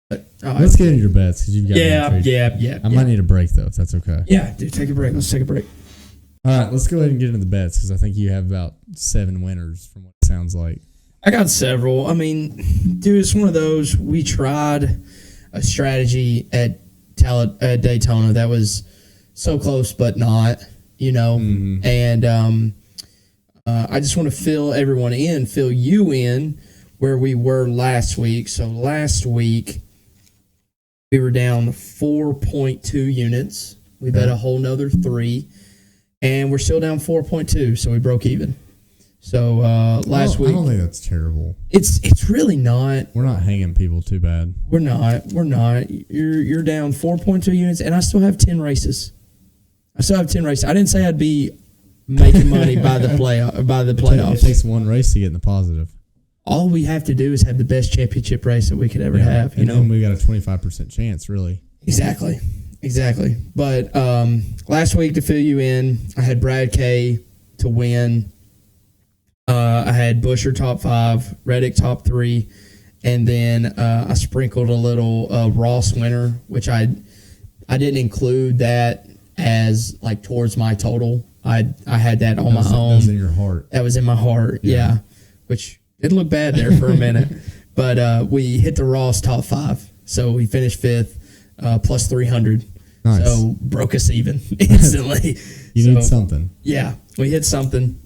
But, let's get into your bets, because you've got Yeah. I might need a break, though, if that's okay. Yeah, dude, take a break. Let's take a break. All right, let's go ahead and get into the bets, because I think you have about 7 winners from what it sounds like. I got several. I mean, dude, it's one of those. We tried a strategy at Daytona that was so close, but not, And I just want to fill you in where we were last week. So last week, we were down 4.2 units. We bet a whole nother 3. And we're still down 4.2, so we broke even. So last week, I don't think that's terrible. It's really not. We're not hanging people too bad. We're not. You're down 4.2 units, and I still have 10 races. I didn't say I'd be making money by the playoffs. It takes 1 race to get in the positive. All we have to do is have the best championship race that we could ever have. And then we got a 25% chance, really. Exactly. But last week, to fill you in, I had Brad K to win. I had Busher top 5, Reddick top 3, and then I sprinkled a little Ross winner, which I didn't include that as like towards my total. I had that on my own. That was in your heart. That was in my heart, yeah. Which didn't look bad there for a minute. But we hit the Ross top 5, so we finished 5th. Plus 300. Nice. So broke us even instantly. You need something. Yeah, we hit something.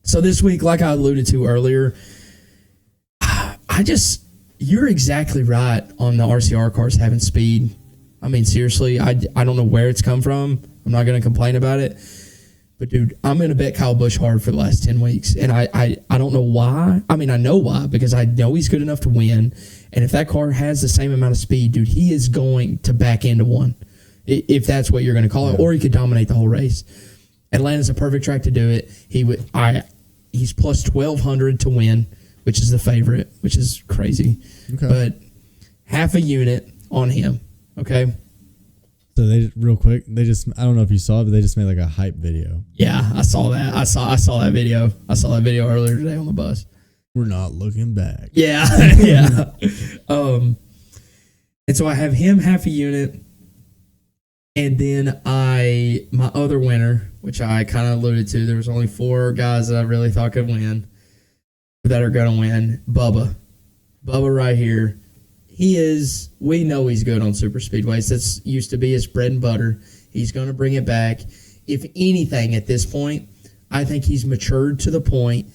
So this week, like I alluded to earlier, I you're exactly right on the RCR cars having speed. I mean, seriously, I don't know where it's come from. I'm not going to complain about it. But, dude, I'm going to bet Kyle Busch hard for the last 10 weeks. And I don't know why. I mean, I know why, because I know he's good enough to win. And if that car has the same amount of speed, dude, he is going to back into one, if that's what you're going to call it. Or he could dominate the whole race. Atlanta's a perfect track to do it. He's plus 1,200 to win, which is the favorite, which is crazy. Okay. But half a unit on him, okay? So they real quick, I don't know if you saw it, but they just made like a hype video. Yeah, I saw that. I saw that video. I saw that video earlier today on the bus. We're not looking back. Yeah, yeah. And so I have him half a unit, and then my other winner, which I kind of alluded to, there was only 4 guys that I really thought could win, that are going to win. Bubba right here. We know he's good on super speedways. That's used to be his bread and butter. He's going to bring it back. If anything, at this point, I think he's matured to the point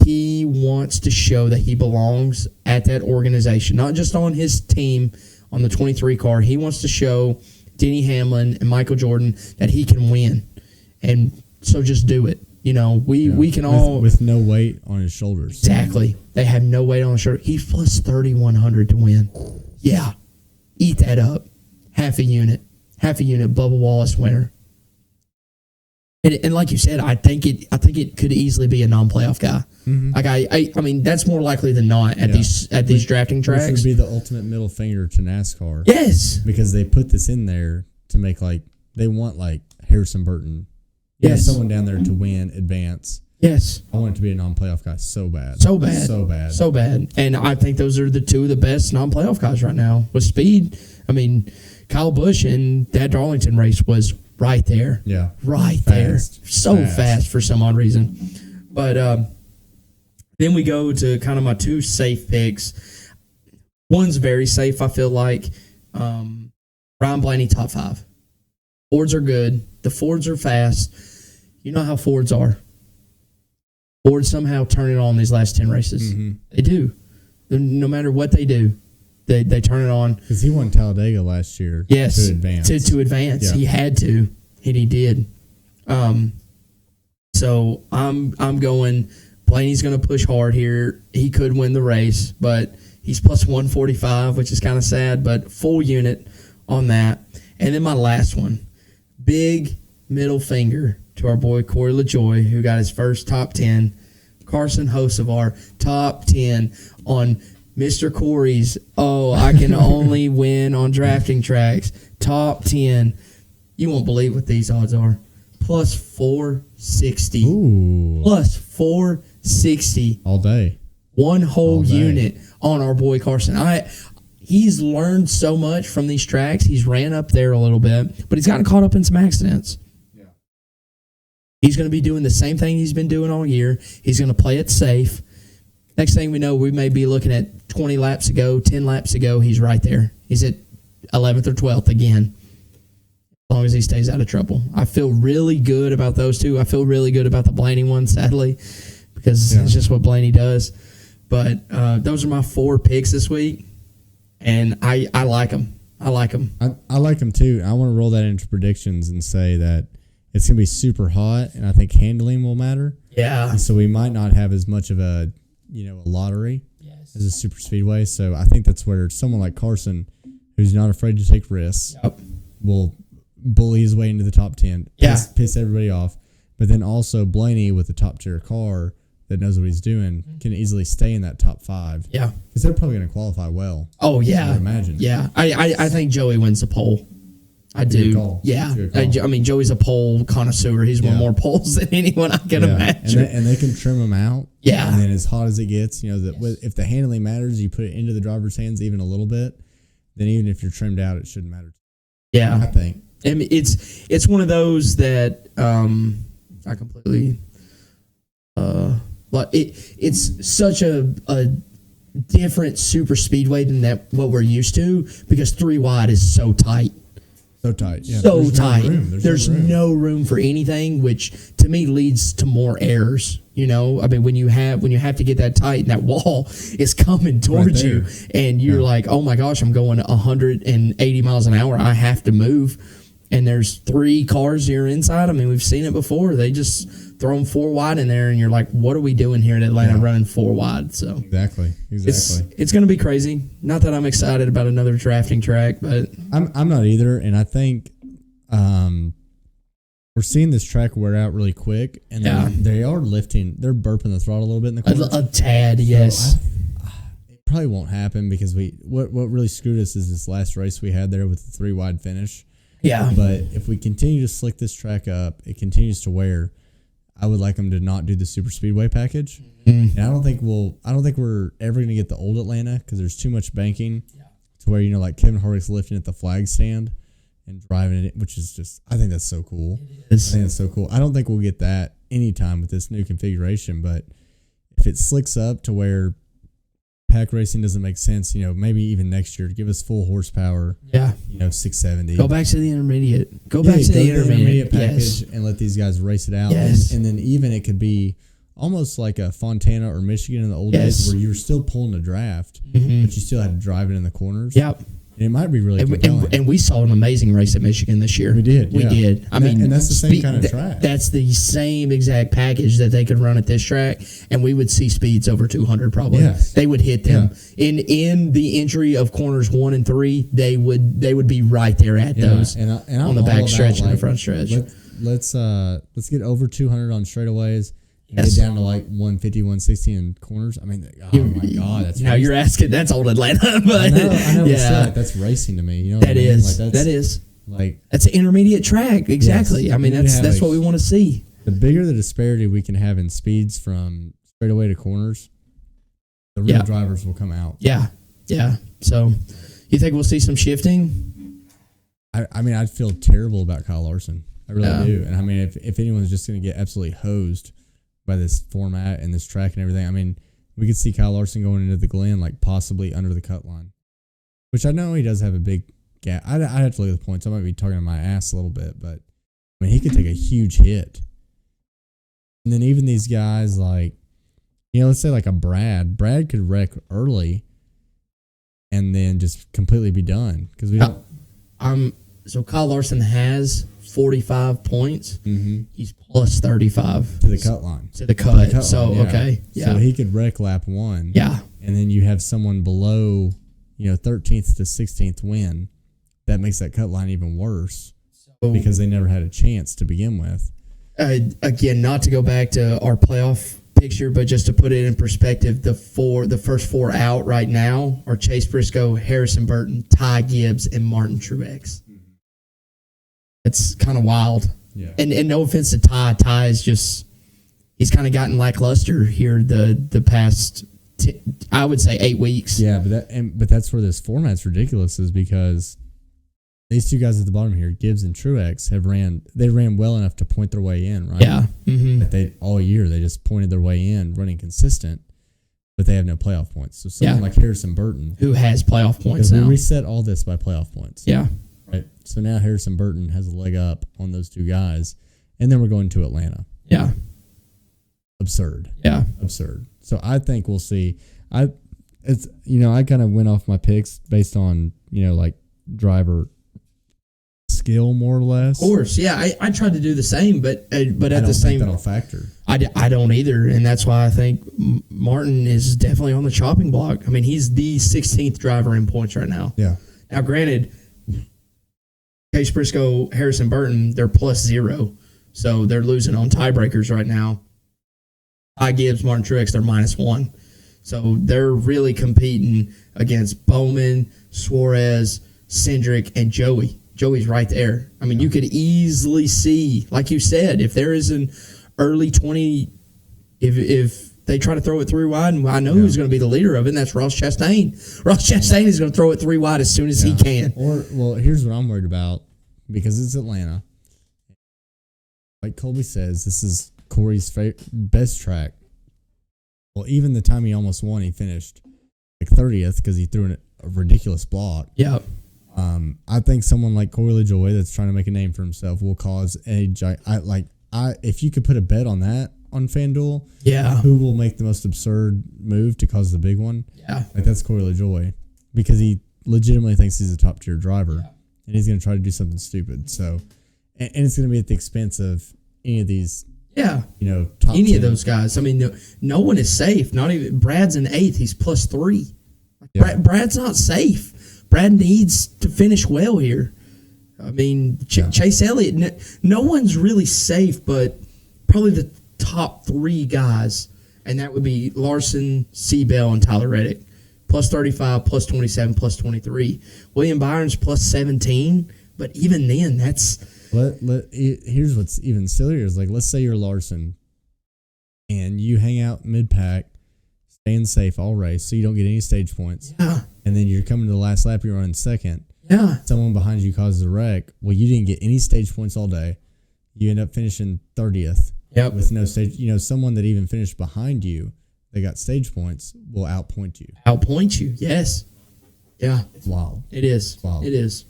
he wants to show that he belongs at that organization, not just on his team on the 23 car. He wants to show Denny Hamlin and Michael Jordan that he can win. And so just do it. You know, we can all... With no weight on his shoulders. Exactly. They have no weight on his shoulder. He's plus 3,100 to win. Yeah. Eat that up. Half a unit. Bubba Wallace winner. And like you said, I think it could easily be a non-playoff guy. Mm-hmm. Like I mean, that's more likely than not at these drafting tracks. This would be the ultimate middle finger to NASCAR. Yes. Because they put this in there to make they want Harrison Burton. Yes. Someone down there to win, advance. Yes. I want it to be a non-playoff guy so bad. So bad. And I think those are the 2 of the best non-playoff guys right now with speed. I mean, Kyle Busch in that Darlington race was right there. Yeah. Right fast. there. So fast for some odd reason. But then we go to kind of my 2 safe picks. One's very safe, I feel like. Ryan Blaney, top 5. Fords are good. The Fords are fast. You know how Fords are. Fords somehow turn it on these last 10 races. Mm-hmm. They do. No matter what they do, they turn it on. Because he won Talladega last year. Yes. To advance. To advance. Yeah. He had to. And he did. So I'm going, Blaney's going to push hard here. He could win the race, but he's plus 145, which is kind of sad, but full unit on that. And then my last one, big middle finger to our boy Corey LaJoy, who got his first top 10. Carson Hocevar, top 10 on Mr. Corey's, I can only win on drafting tracks. Top 10. You won't believe what these odds are. Plus 460. Ooh. Plus 460. All day. One whole unit on our boy Carson. He's learned so much from these tracks. He's ran up there a little bit, but he's gotten caught up in some accidents. Yeah. He's going to be doing the same thing he's been doing all year. He's going to play it safe. Next thing we know, we may be looking at 20 laps ago, 10 laps ago. He's right there. He's at 11th or 12th again, as long as he stays out of trouble. I feel really good about those 2. I feel really good about the Blaney one, sadly, because it's just what Blaney does. But those are my 4 picks this week. And I like them. I like them. I like them too. I want to roll that into predictions and say that it's going to be super hot, and I think handling will matter. Yeah. And so we might not have as much of a lottery as a super speedway. So I think that's where someone like Carson, who's not afraid to take risks, will bully his way into the top 10, piss everybody off. But then also Blaney with a top-tier car that knows what he's doing can easily stay in that top 5. Yeah. Because they're probably going to qualify well. Oh, yeah. I would imagine. Yeah. I think Joey wins the pole. I do. Good call. Yeah. I mean, Joey's a pole connoisseur. He's won more poles than anyone I can imagine. And they can trim them out. Yeah. And then as hot as it gets, if the handling matters, you put it into the driver's hands even a little bit, then even if you're trimmed out, it shouldn't matter. Yeah. I think. I mean, it's one of those that I completely it's such a different super speedway than what we're used to, because 3 wide is so tight. So tight. Yeah, so there's no tight. room. There's no room for anything, which to me leads to more errors. You know, I mean, when you have to get that tight and that wall is coming towards you, and you're like, oh my gosh, I'm going 180 miles an hour. I have to move. And there's 3 cars here inside. I mean, we've seen it before. They just throw them 4 wide in there, and you're like, what are we doing here in Atlanta running 4 wide? So exactly. It's going to be crazy. Not that I'm excited about another drafting track, but I'm not either. And I think we're seeing this track wear out really quick, and they are lifting. They're burping the throttle a little bit in the corners. A tad, yes. It probably won't happen because what really screwed us is this last race we had there with the 3 wide finish. Yeah. But if we continue to slick this track up, it continues to wear. I would like them to not do the super speedway package. And I don't think we're ever going to get the old Atlanta because there's too much banking to where, like Kevin Harvick's lifting at the flag stand and driving it, which is just, I think that's so cool. I think it's so cool. I don't think we'll get that anytime with this new configuration, but if it slicks up to where pack racing doesn't make sense, maybe even next year, give us full horsepower. Yeah. 670. Go back to the intermediate. Go back to the intermediate package and let these guys race it out. Yes. And then even it could be almost like a Fontana or Michigan in the old days where you were still pulling a draft, but you still had to drive it in the corners. Yep. And it might be really compelling. And we saw an amazing race at Michigan this year. We did. We did. And that's the same kind of track. That's the same exact package that they could run at this track, and we would see speeds over 200 probably. Yes. They would hit them. Yeah. In the entry of corners 1 and 3, they would be right there at those and on the back stretch and the front stretch. Let's get over 200 on straightaways. Get down to like 150, 160 in corners. I mean, oh my God, that's now racing. You're asking. That's old Atlanta, but I know. Yeah, that's racing to me. You know, that is. That's an intermediate track. Exactly. Yes, I mean, that's what we want to see. The bigger the disparity we can have in speeds from straightaway to corners, the real drivers will come out. Yeah. So, you think we'll see some shifting? I mean, I'd feel terrible about Kyle Larson. I really do. And I mean, if anyone's just going to get absolutely hosed by this format and this track and everything, I mean, we could see Kyle Larson going into the Glen like possibly under the cut line, which I know he does have a big gap. I'd have to look at the points. I might be talking on my ass a little bit, but I mean, he could take a huge hit. And then even these guys like, let's say like a Brad could wreck early and then just completely be done because we don't. So Kyle Larson has 45 points. Mm-hmm. He's plus 35 to the cut line. To the cut. So line, okay, So he could wreck lap 1. Yeah, and then you have someone below, 13th to 16th win. That makes that cut line even worse because they never had a chance to begin with. Again, not to go back to our playoff picture, but just to put it in perspective, the first 4 out right now are Chase Briscoe, Harrison Burton, Ty Gibbs, and Martin Truex. It's kind of wild. Yeah. And no offense to Ty. Ty is just, he's kind of gotten lackluster here the past, I would say 8 weeks. Yeah, but that's where this format's ridiculous is because these two guys at the bottom here, Gibbs and Truex, ran well enough to point their way in, right? Yeah. Mm-hmm. But all year they just pointed their way in, running consistent, but they have no playoff points. So someone like Harrison Burton, who has playoff points now. We reset all this by playoff points. Yeah. Right. So now Harrison Burton has a leg up on those two guys, and then we're going to Atlanta. Yeah. Absurd. Yeah. Absurd. So I think we'll see. I kind of went off my picks based on, like driver skill more or less. Of course. Yeah. I tried to do the same, but at the I same don't think that'll factor. I don't either, and that's why I think Martin is definitely on the chopping block. I mean, he's the 16th driver in points right now. Yeah. Now, granted, Chase Briscoe, Harrison Burton, they're plus 0. So they're losing on tiebreakers right now. Ty Gibbs, Martin Truex, they're minus 1. So they're really competing against Bowman, Suarez, Cindric, and Joey. Joey's right there. I mean, you could easily see, like you said, if there is an early 20, if they try to throw it 3 wide, and I know who's going to be the leader of it, and that's Ross Chastain. Ross Chastain is going to throw it 3 wide as soon as he can. Well, here's what I'm worried about, because it's Atlanta. Like Colby says, this is Corey's best track. Well, even the time he almost won, he finished like 30th because he threw in a ridiculous block. Yeah. I think someone like Corey LaJoy that's trying to make a name for himself will cause if you could put a bet on that on FanDuel, who will make the most absurd move to cause the big one? Yeah. Like that's Corey LaJoy because he legitimately thinks he's a top tier driver and he's going to try to do something stupid. So, and it's going to be at the expense of any of these. Yeah. Top any 10. of those guys. I mean, no one is safe. Not even Brad's in 8th. He's +3. Brad's not safe. Brad needs to finish well here. I mean, Chase Elliott, no one's really safe, but probably the top 3 guys, and that would be Larson, Seabell, and Tyler Reddick. +35, +27, +23. William Byron's +17, but even then, that's... Here's what's even sillier is let's say you're Larson and you hang out mid-pack, staying safe all race so you don't get any stage points. Yeah. And then you're coming to the last lap, you're running second. Yeah. Someone behind you causes a wreck. Well, you didn't get any stage points all day. You end up finishing 30th. Yep. With no stage. Someone that even finished behind you, they got stage points, will outpoint you. Outpoint you, yes. Yeah. It's wild. It is. It's wild. It is.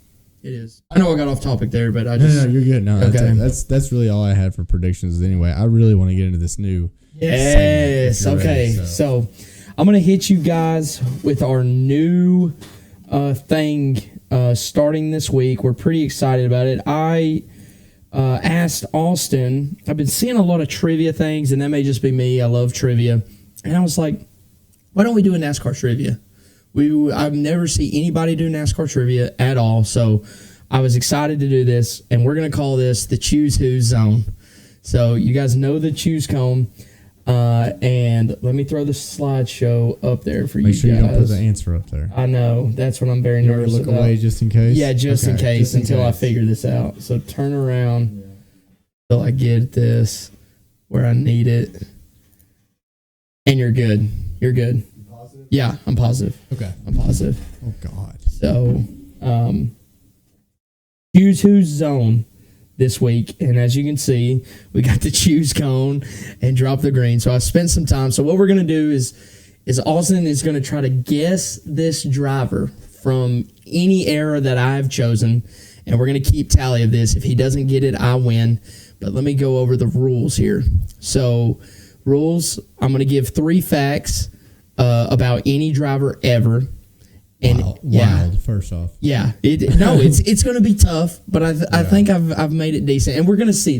I know I got off topic there, but I just... No, you're good. No, okay. That's really all I had for predictions anyway. I really want to get into this new... Yes. Okay. So I'm going to hit you guys with our new thing starting this week. We're pretty excited about it. I asked Austin, I've been seeing a lot of trivia things, and that may just be me. I love trivia. And I was like, why don't we do a NASCAR trivia? I've never seen anybody do NASCAR trivia at all. So I was excited to do this, and we're going to call this the Choose Who Zone. So you guys know the Choose Cone. And let me throw the slideshow up there for you guys. Make sure you don't put the answer up there. I know. That's what I'm very nervous look about. away just in case? Yeah, just in case until I figure this out. So turn around until I get this where I need it. And you're good. You're good. Positive? Yeah, I'm positive. Okay. I'm positive. Oh, God. So, Choose Who's Zone this week. And as you can see, we got the choose cone and drop the green. So I spent some time. So what we're going to do is Austin is going to try to guess this driver from any era that I've chosen. And we're going to keep tally of this. If he doesn't get it, I win. But let me go over the rules here. So rules, I'm going to give 3 facts about any driver ever. And wild, first off. Yeah. It's going to be tough, but I think I've made it decent. And we're going to see.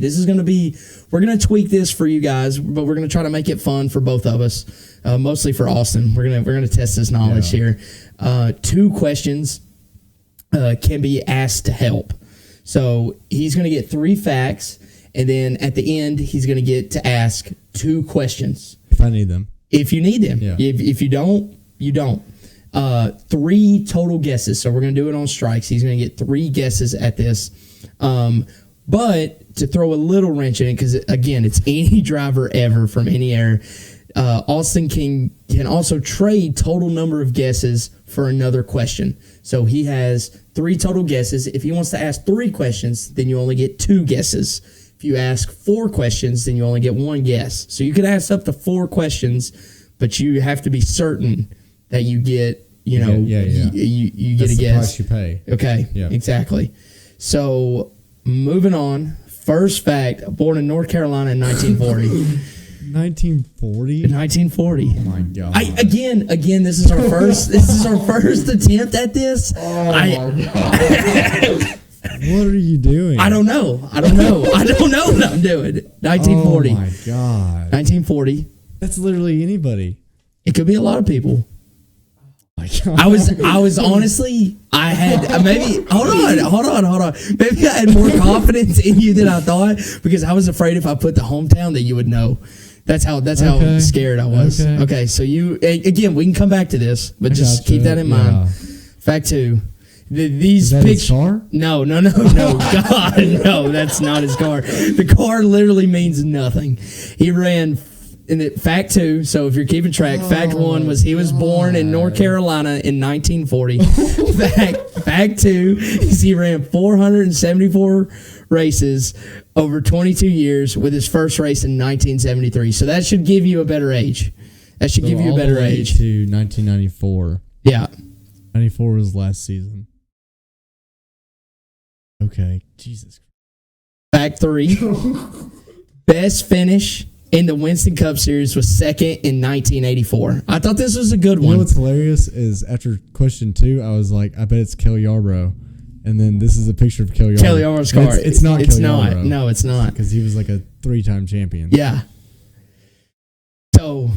We're going to tweak this for you guys, but we're going to try to make it fun for both of us, mostly for Austin. We're going to test his knowledge here. 2 questions can be asked to help. So he's going to get 3 facts, and then at the end, he's going to get to ask 2 questions. If I need them. If you need them. Yeah. If you don't, you don't. 3 total guesses. So we're going to do it on strikes. He's going to get 3 guesses at this. But to throw a little wrench in it, because again, it's any driver ever from any era. Austin can also trade total number of guesses for another question. So he has 3 total guesses. If he wants to ask 3 questions, then you only get 2 guesses. If you ask 4 questions, then you only get 1 guess. So you could ask up to 4 questions, but you have to be certain that you get, you get a guess. The price you pay. Okay, exactly. So moving on, first fact, born in North Carolina in 1940. 1940? 1940. Oh my God. Again, this is our first attempt at this. Oh my God. What are you doing? I don't know. I don't know what I'm doing. 1940. Oh my God. 1940. That's literally anybody. It could be a lot of people. I was honestly, I had maybe hold on. Maybe I had more confidence in you than I thought, because I was afraid if I put the hometown that you would know. That's how scared I was. Okay, so we can come back to this, but just keep that in mind. Fact 2. These pictures. Car? No. God, no, that's not his car. The car literally means nothing. He ran. Fact 2, so if you're keeping track, fact 1 was he was born in North Carolina in 1940. Fact 2 is he ran 474 races over 22 years, with his first race in 1973. So that should give you a better age. That should give you a better age. To 1994. Yeah. 94 was last season. Okay, Jesus. Fact 3. Best finish in the Winston Cup Series was second in 1984. I thought this was a good You know one. what's hilarious is after question 2, I was like, I bet it's Kel Yarbrough. And then this is a picture of Kel Yarbrough. Kelly Armour's car. It's not It's Kel not. Yarbrough. No, it's not. Because he was like a 3-time champion. Yeah. So,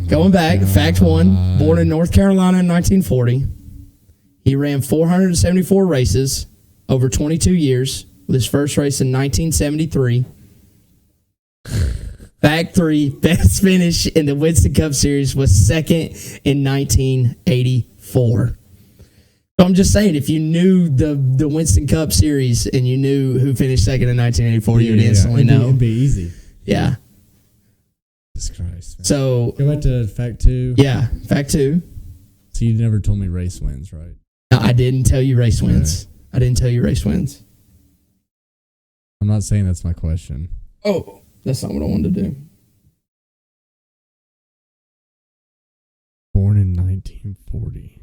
going back, fact 1, born in North Carolina in 1940. He ran 474 races over 22 years, with his first race in 1973. Fact 3, best finish in the Winston Cup Series was second in 1984. So I'm just saying, if you knew the Winston Cup Series and you knew who finished second in 1984, you would instantly know. It'd be easy. Yeah. Jesus Christ. Man. So, Go back to fact 2. yeah, fact 2. So you never told me race wins, right? No, I didn't tell you race wins. I didn't tell you race wins. I'm not saying that's my question. Oh, that's not what I wanted to do. Born in 1940.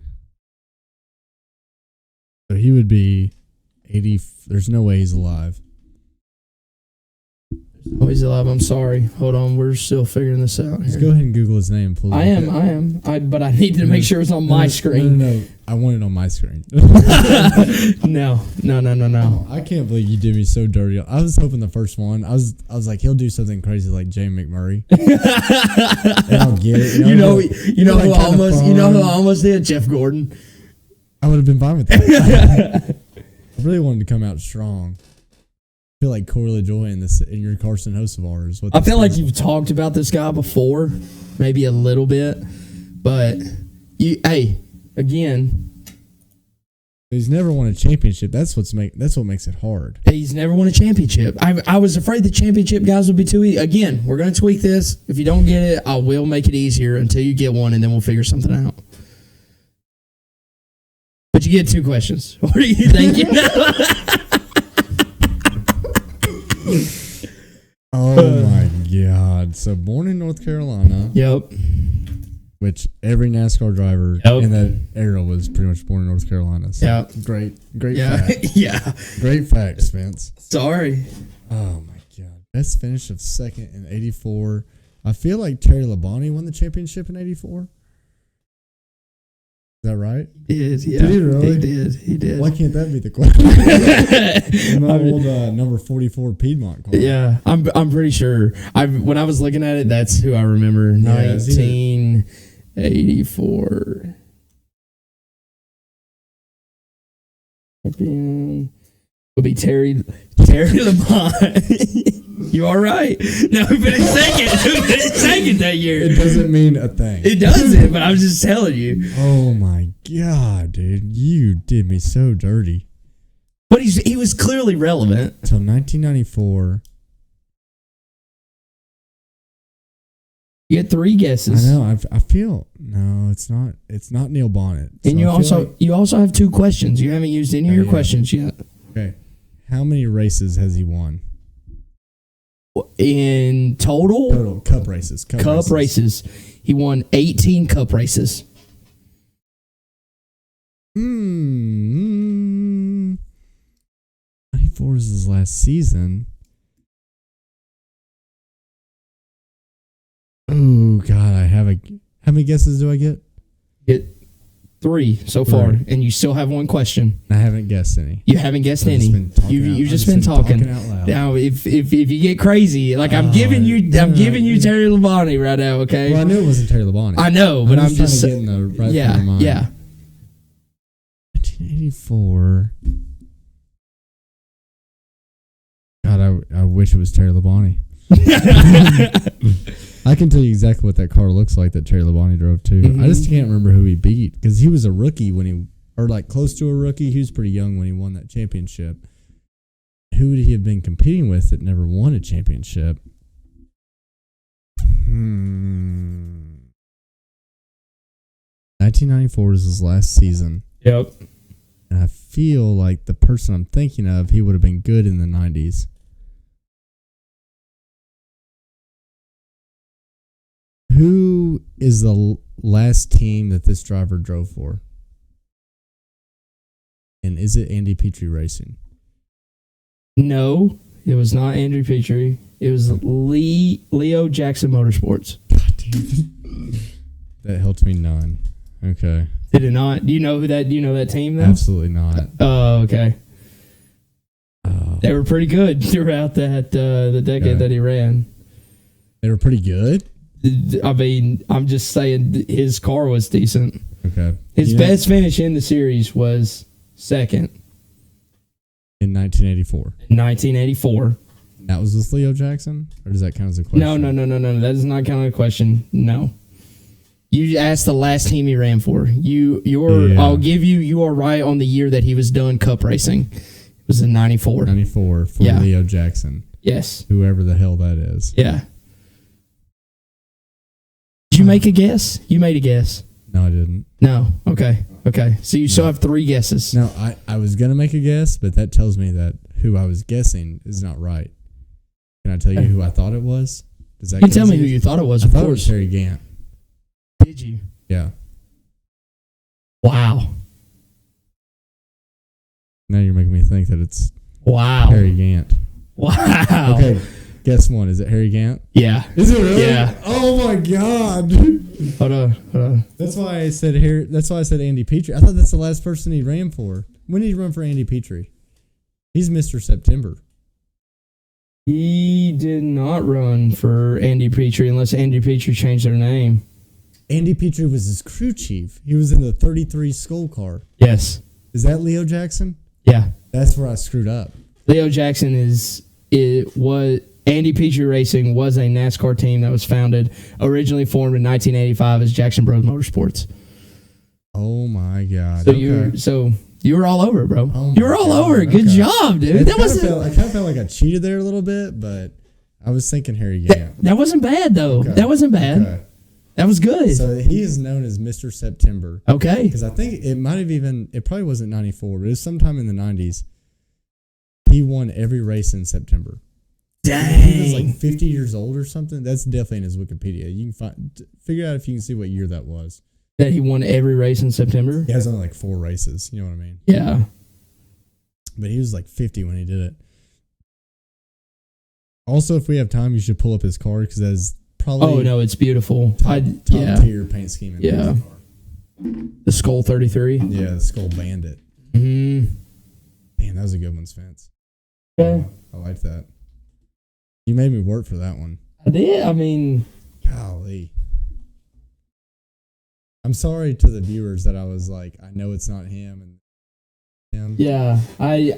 So he would be 80. There's no way he's alive. Oh, he's alive. I'm sorry. Hold on. We're still figuring this out Just here. go ahead and Google his name. Pull it I up. am. But I needed to make sure it's on my screen. No. I want it on my screen. No. I can't believe you did me so dirty. I was hoping the first one. I was like, he'll do something crazy like Jay McMurray. And I'll get it. You know who I almost did? Jeff Gordon. I would have been fine with that. I really wanted to come out strong. I feel like Corey LaJoy in your Carson Hocevar is what I feel like you've talked about this guy before, maybe a little bit, but again, he's never won a championship. That's what makes it hard. he's never won a championship. I was afraid the championship guys would be too easy. Again, we're gonna tweak this. If you don't get it, I will make it easier until you get one, and then we'll figure something out. But you get 2 questions. What are you thinking? Oh my God. So born in North Carolina. Yep. Which every NASCAR driver in that era was pretty much born in North Carolina. So Yep. Great Yeah. fact. Yeah. Great fact, Spence. Sorry. Oh my God. Best finish of second in 84. I feel like Terry Labonte won the championship in 84. Is that right? He did, yeah. Did he really? He did. Why can't that be the question? My old number 44 Piedmont car. Yeah, I'm pretty sure. When I was looking at it, that's who I remember. 1984. Champion would be Terry Labonte. You all right? No, who finished second? Who finished second that year? It doesn't mean a thing. It doesn't, but I'm just telling you. Oh my God, dude. You did me so dirty. But he was clearly relevant. Until 1994. You get 3 guesses. I know. I feel no. It's not. It's not Neil Bonnet. So And you also have 2 questions. You haven't used any of your questions yet. Okay. How many races has he won? In total Cup races. Cup races. He won 18 Cup races. 94 is his last season. Oh God, how many guesses do I get? Get 3 so far, and you still have 1 question. I haven't guessed any. You haven't guessed any. You've just been talking out loud. Now, if you get crazy, like I'm giving you Terry Labonte right now, okay? Well, I knew it wasn't Terry Labonte. I know, but I'm just trying to get in the right yeah, frame of mind. yeah. 1984. God, I wish it was Terry Labonte. I can tell you exactly what that car looks like that Terry Labonte drove too. Mm-hmm. I just can't remember who he beat because he was a rookie or like close to a rookie. He was pretty young when he won that championship. Who would he have been competing with that never won a championship? 1994 was his last season. Yep. And I feel like the person I'm thinking of, he would have been good in the 90s. Who is the last team that this driver drove for? And is it Andy Petrie Racing? No, it was not Andrew Petrie. It was Leo Jackson Motorsports. That helped me none. Okay. Did it not? Do you know that team though? Absolutely not. Oh, okay. They were pretty good throughout the decade that he ran. They were pretty good? I mean, I'm just saying his car was decent. Okay. His best finish in the series was second. In 1984. 1984. That was with Leo Jackson? Or does that count as a question? No. That does not count as a question. No. You asked the last team he ran for. I'll give you. You are right on the year that he was done Cup racing. It was in 94. 94 for Leo Jackson. Yes. Whoever the hell that is. Yeah. Did you make a guess? You made a guess. No, I didn't. No. Okay. So you still have 3 guesses. No, I was going to make a guess, but that tells me that who I was guessing is not right. Can I tell you who I thought it was? Does that you can tell me who you thought it was, I of thought course. it was Harry Gant. Did you? Yeah. Wow. Now you're making me think that it's Wow. Harry Gant. Wow. Okay, guess one. Is it Harry Gant? Yeah. Is it really? Yeah. Oh my god. Hold on. That's why I said Andy Petrie. I thought that's the last person he ran for. When did he run for Andy Petrie? He's Mr. September. He did not run for Andy Petrie unless Andy Petrie changed their name. Andy Petrie was his crew chief. He was in the 33 Skull car. Yes. Is that Leo Jackson? Yeah. That's where I screwed up. Leo Jackson Andy Petrie Racing was a NASCAR team that was founded, originally formed in 1985 as Jackson Bros Motorsports. Oh my god. So you were all over, bro. Oh you were all over. Good job, dude. I kind of felt like I cheated there a little bit, but I was thinking Harry Gant. That wasn't bad, though. Okay. That wasn't bad. Okay. That was good. So he is known as Mr. September. Okay. Because I think it might have it probably wasn't 94, but it was sometime in the 90s. He won every race in September. Dang. He was like 50 years old or something. That's definitely in his Wikipedia. You can figure out if you can see what year that was. That he won every race in September? He has only like 4 races. You know what I mean? Yeah. But he was like 50 when he did it. Also, if we have time, you should pull up his car because that is probably... Oh, no, it's beautiful. Top tier paint scheme in his car. The Skull 33? Yeah, the Skull Bandit. Mm-hmm. Man, that was a good one, Spence. Yeah. I like that. You made me work for that one. I did. I mean... Golly. I'm sorry to the viewers that I was like, I know it's not him and him. Yeah. I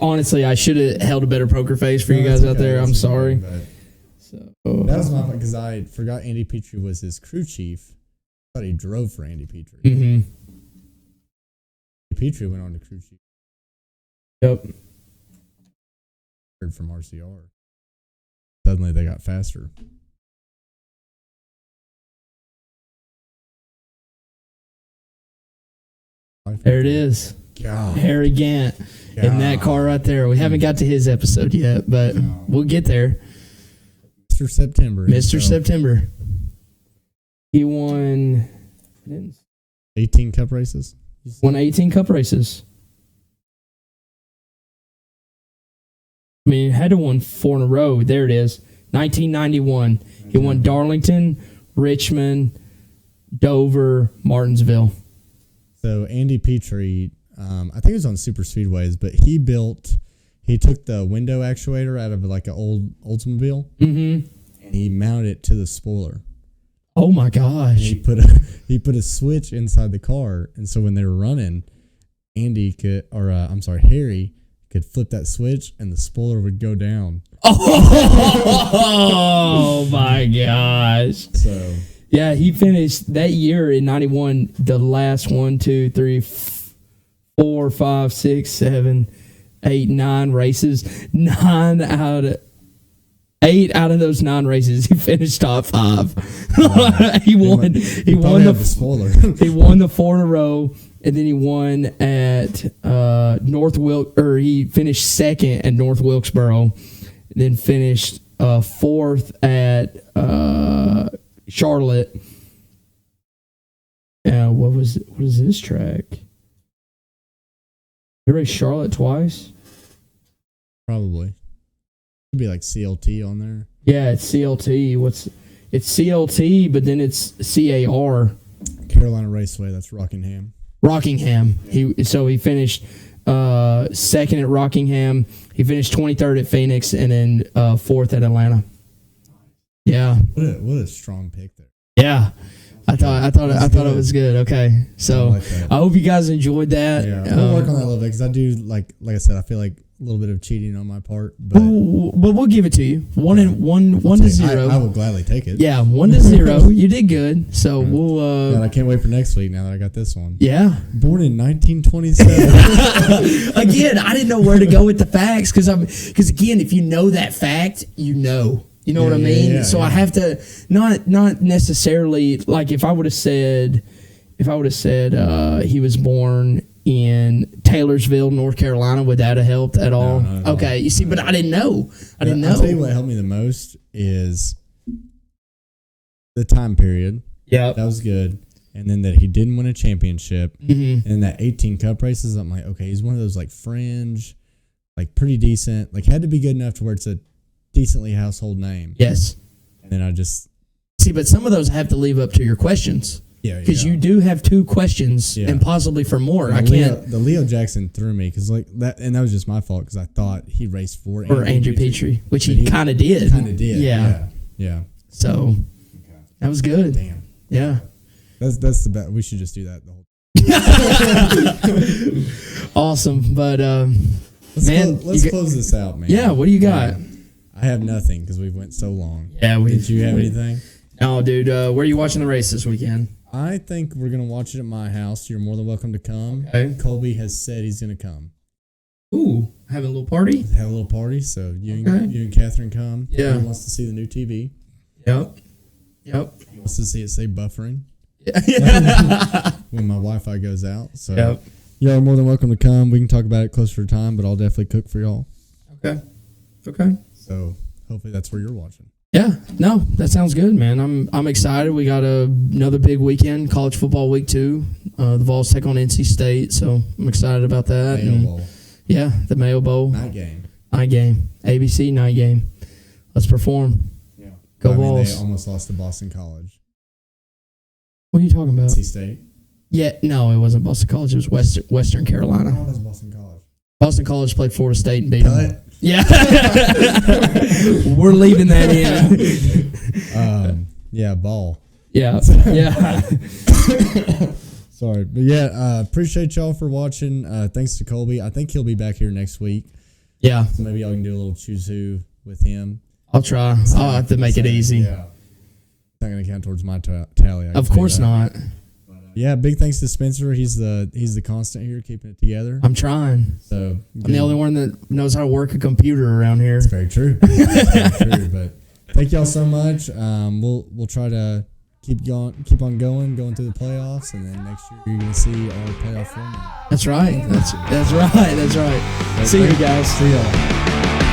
should have held a better poker face for you guys out there. I'm sorry. That was my fault because I forgot Andy Petrie was his crew chief. I thought he drove for Andy Petrie. Mm-hmm. Petrie went on to crew chief. Yep. Heard from RCR. Suddenly they got faster. There it is. God. Harry Gant in that car right there. We haven't got to his episode yet, but we'll get there. Mr. September. Mr. September. He won 18 Cup races. Won 18 Cup races. I mean, he had to win 4 in a row. There it is. 1991. He won Darlington, Richmond, Dover, Martinsville. So Andy Petrie, I think it was on Super Speedways, but he took the window actuator out of like an old Oldsmobile, and he mounted it to the spoiler. Oh my gosh! And he put a switch inside the car, and so when they were running, Harry could flip that switch, and the spoiler would go down. Oh my gosh! So. Yeah, he finished that year in 91, the last 1, 2, 3, 4, 5, 6, 7, 8, 9 races. 8 out of those 9 races, he finished top 5. He won the spoiler. He won the 4 in a row, and then he won at he finished second at North Wilkesboro, then finished 4th at Charlotte. What is this track? You raced Charlotte twice? Probably. Should be like CLT on there. Yeah, it's CLT. It's CLT, but then it's CAR. Carolina Raceway. That's Rockingham. Rockingham. He finished second at Rockingham. He finished 23rd at Phoenix, and then fourth at Atlanta. Yeah. What a strong pick there. Yeah. I thought it was good. Okay, so I hope you guys enjoyed that. Yeah, we'll work on that a little bit because I do like I said, I feel like a little bit of cheating on my part, but we'll give it to you. One to 0. I will gladly take it. Yeah, 1-0. You did good. So we'll. God, I can't wait for next week. Now that I got this one. Yeah. Born in 1927. Again, I didn't know where to go with the facts because again, if you know that fact, you know. You know what I mean? Yeah, so I have to not necessarily like if I would have said he was born in Taylorsville, North Carolina, would that have helped at all? No, okay, you see, but I didn't know. I'll tell you what helped me the most is the time period. Yeah, that was good. And then that he didn't win a championship. Mm-hmm. And that 18 cup races, I'm like, okay, he's one of those like fringe, like pretty decent, like had to be good enough to where it's a decently household name. Yes. And then I just see, but some of those have to leave up to your questions. Yeah, because you do have 2 questions and possibly for more. I can't. The Leo Jackson threw me because like that, and that was just my fault because I thought he raced for Andrew Petrie, which he kind of did. Kind of did. Yeah. So that was good. Damn. Yeah. That's the best. We should just do that the whole. Awesome, but let's close this out, man. Yeah. What do you got? I have nothing because we've went so long. Yeah. Did you have anything? No, dude. Where are you watching the race this weekend? I think we're gonna watch it at my house. You're more than welcome to come. Okay. Colby has said he's gonna come. Ooh, having a little party. Have a little party. So you and Catherine come. Yeah. He wants to see the new TV. Yep. He wants to see it say buffering. Yeah. When my Wi-Fi goes out. So y'all are more than welcome to come. We can talk about it closer to time, but I'll definitely cook for y'all. Okay. So hopefully that's where you're watching. Yeah, no, that sounds good, man. I'm excited. We got another big weekend, college football week 2. The Vols take on NC State, so I'm excited about that. Mayo Bowl. Yeah, the Mayo Bowl. Night game. ABC night game. Let's perform. Yeah. Go Vols. They almost lost to Boston College. What are you talking about? NC State. Yeah, no, it wasn't Boston College. It was Western Carolina. Oh, it was Boston College. Boston College played Florida State and beat them. Yeah. We're leaving that in. Yeah, ball. Yeah. Sorry. But yeah, appreciate y'all for watching. Thanks to Colby. I think he'll be back here next week. Yeah. So maybe y'all can do a little choose who with him. I'll try. I'll have to make it easy. Yeah. It's not going to count towards my tally. Of course not. Yeah, big thanks to Spencer. He's the constant here, keeping it together. I'm trying. So I'm the only one that knows how to work a computer around here. It's very true. But thank y'all so much. We'll try to keep on going through the playoffs, and then next year you're gonna see our playoff format. That's right. That's right. But See you guys. See y'all.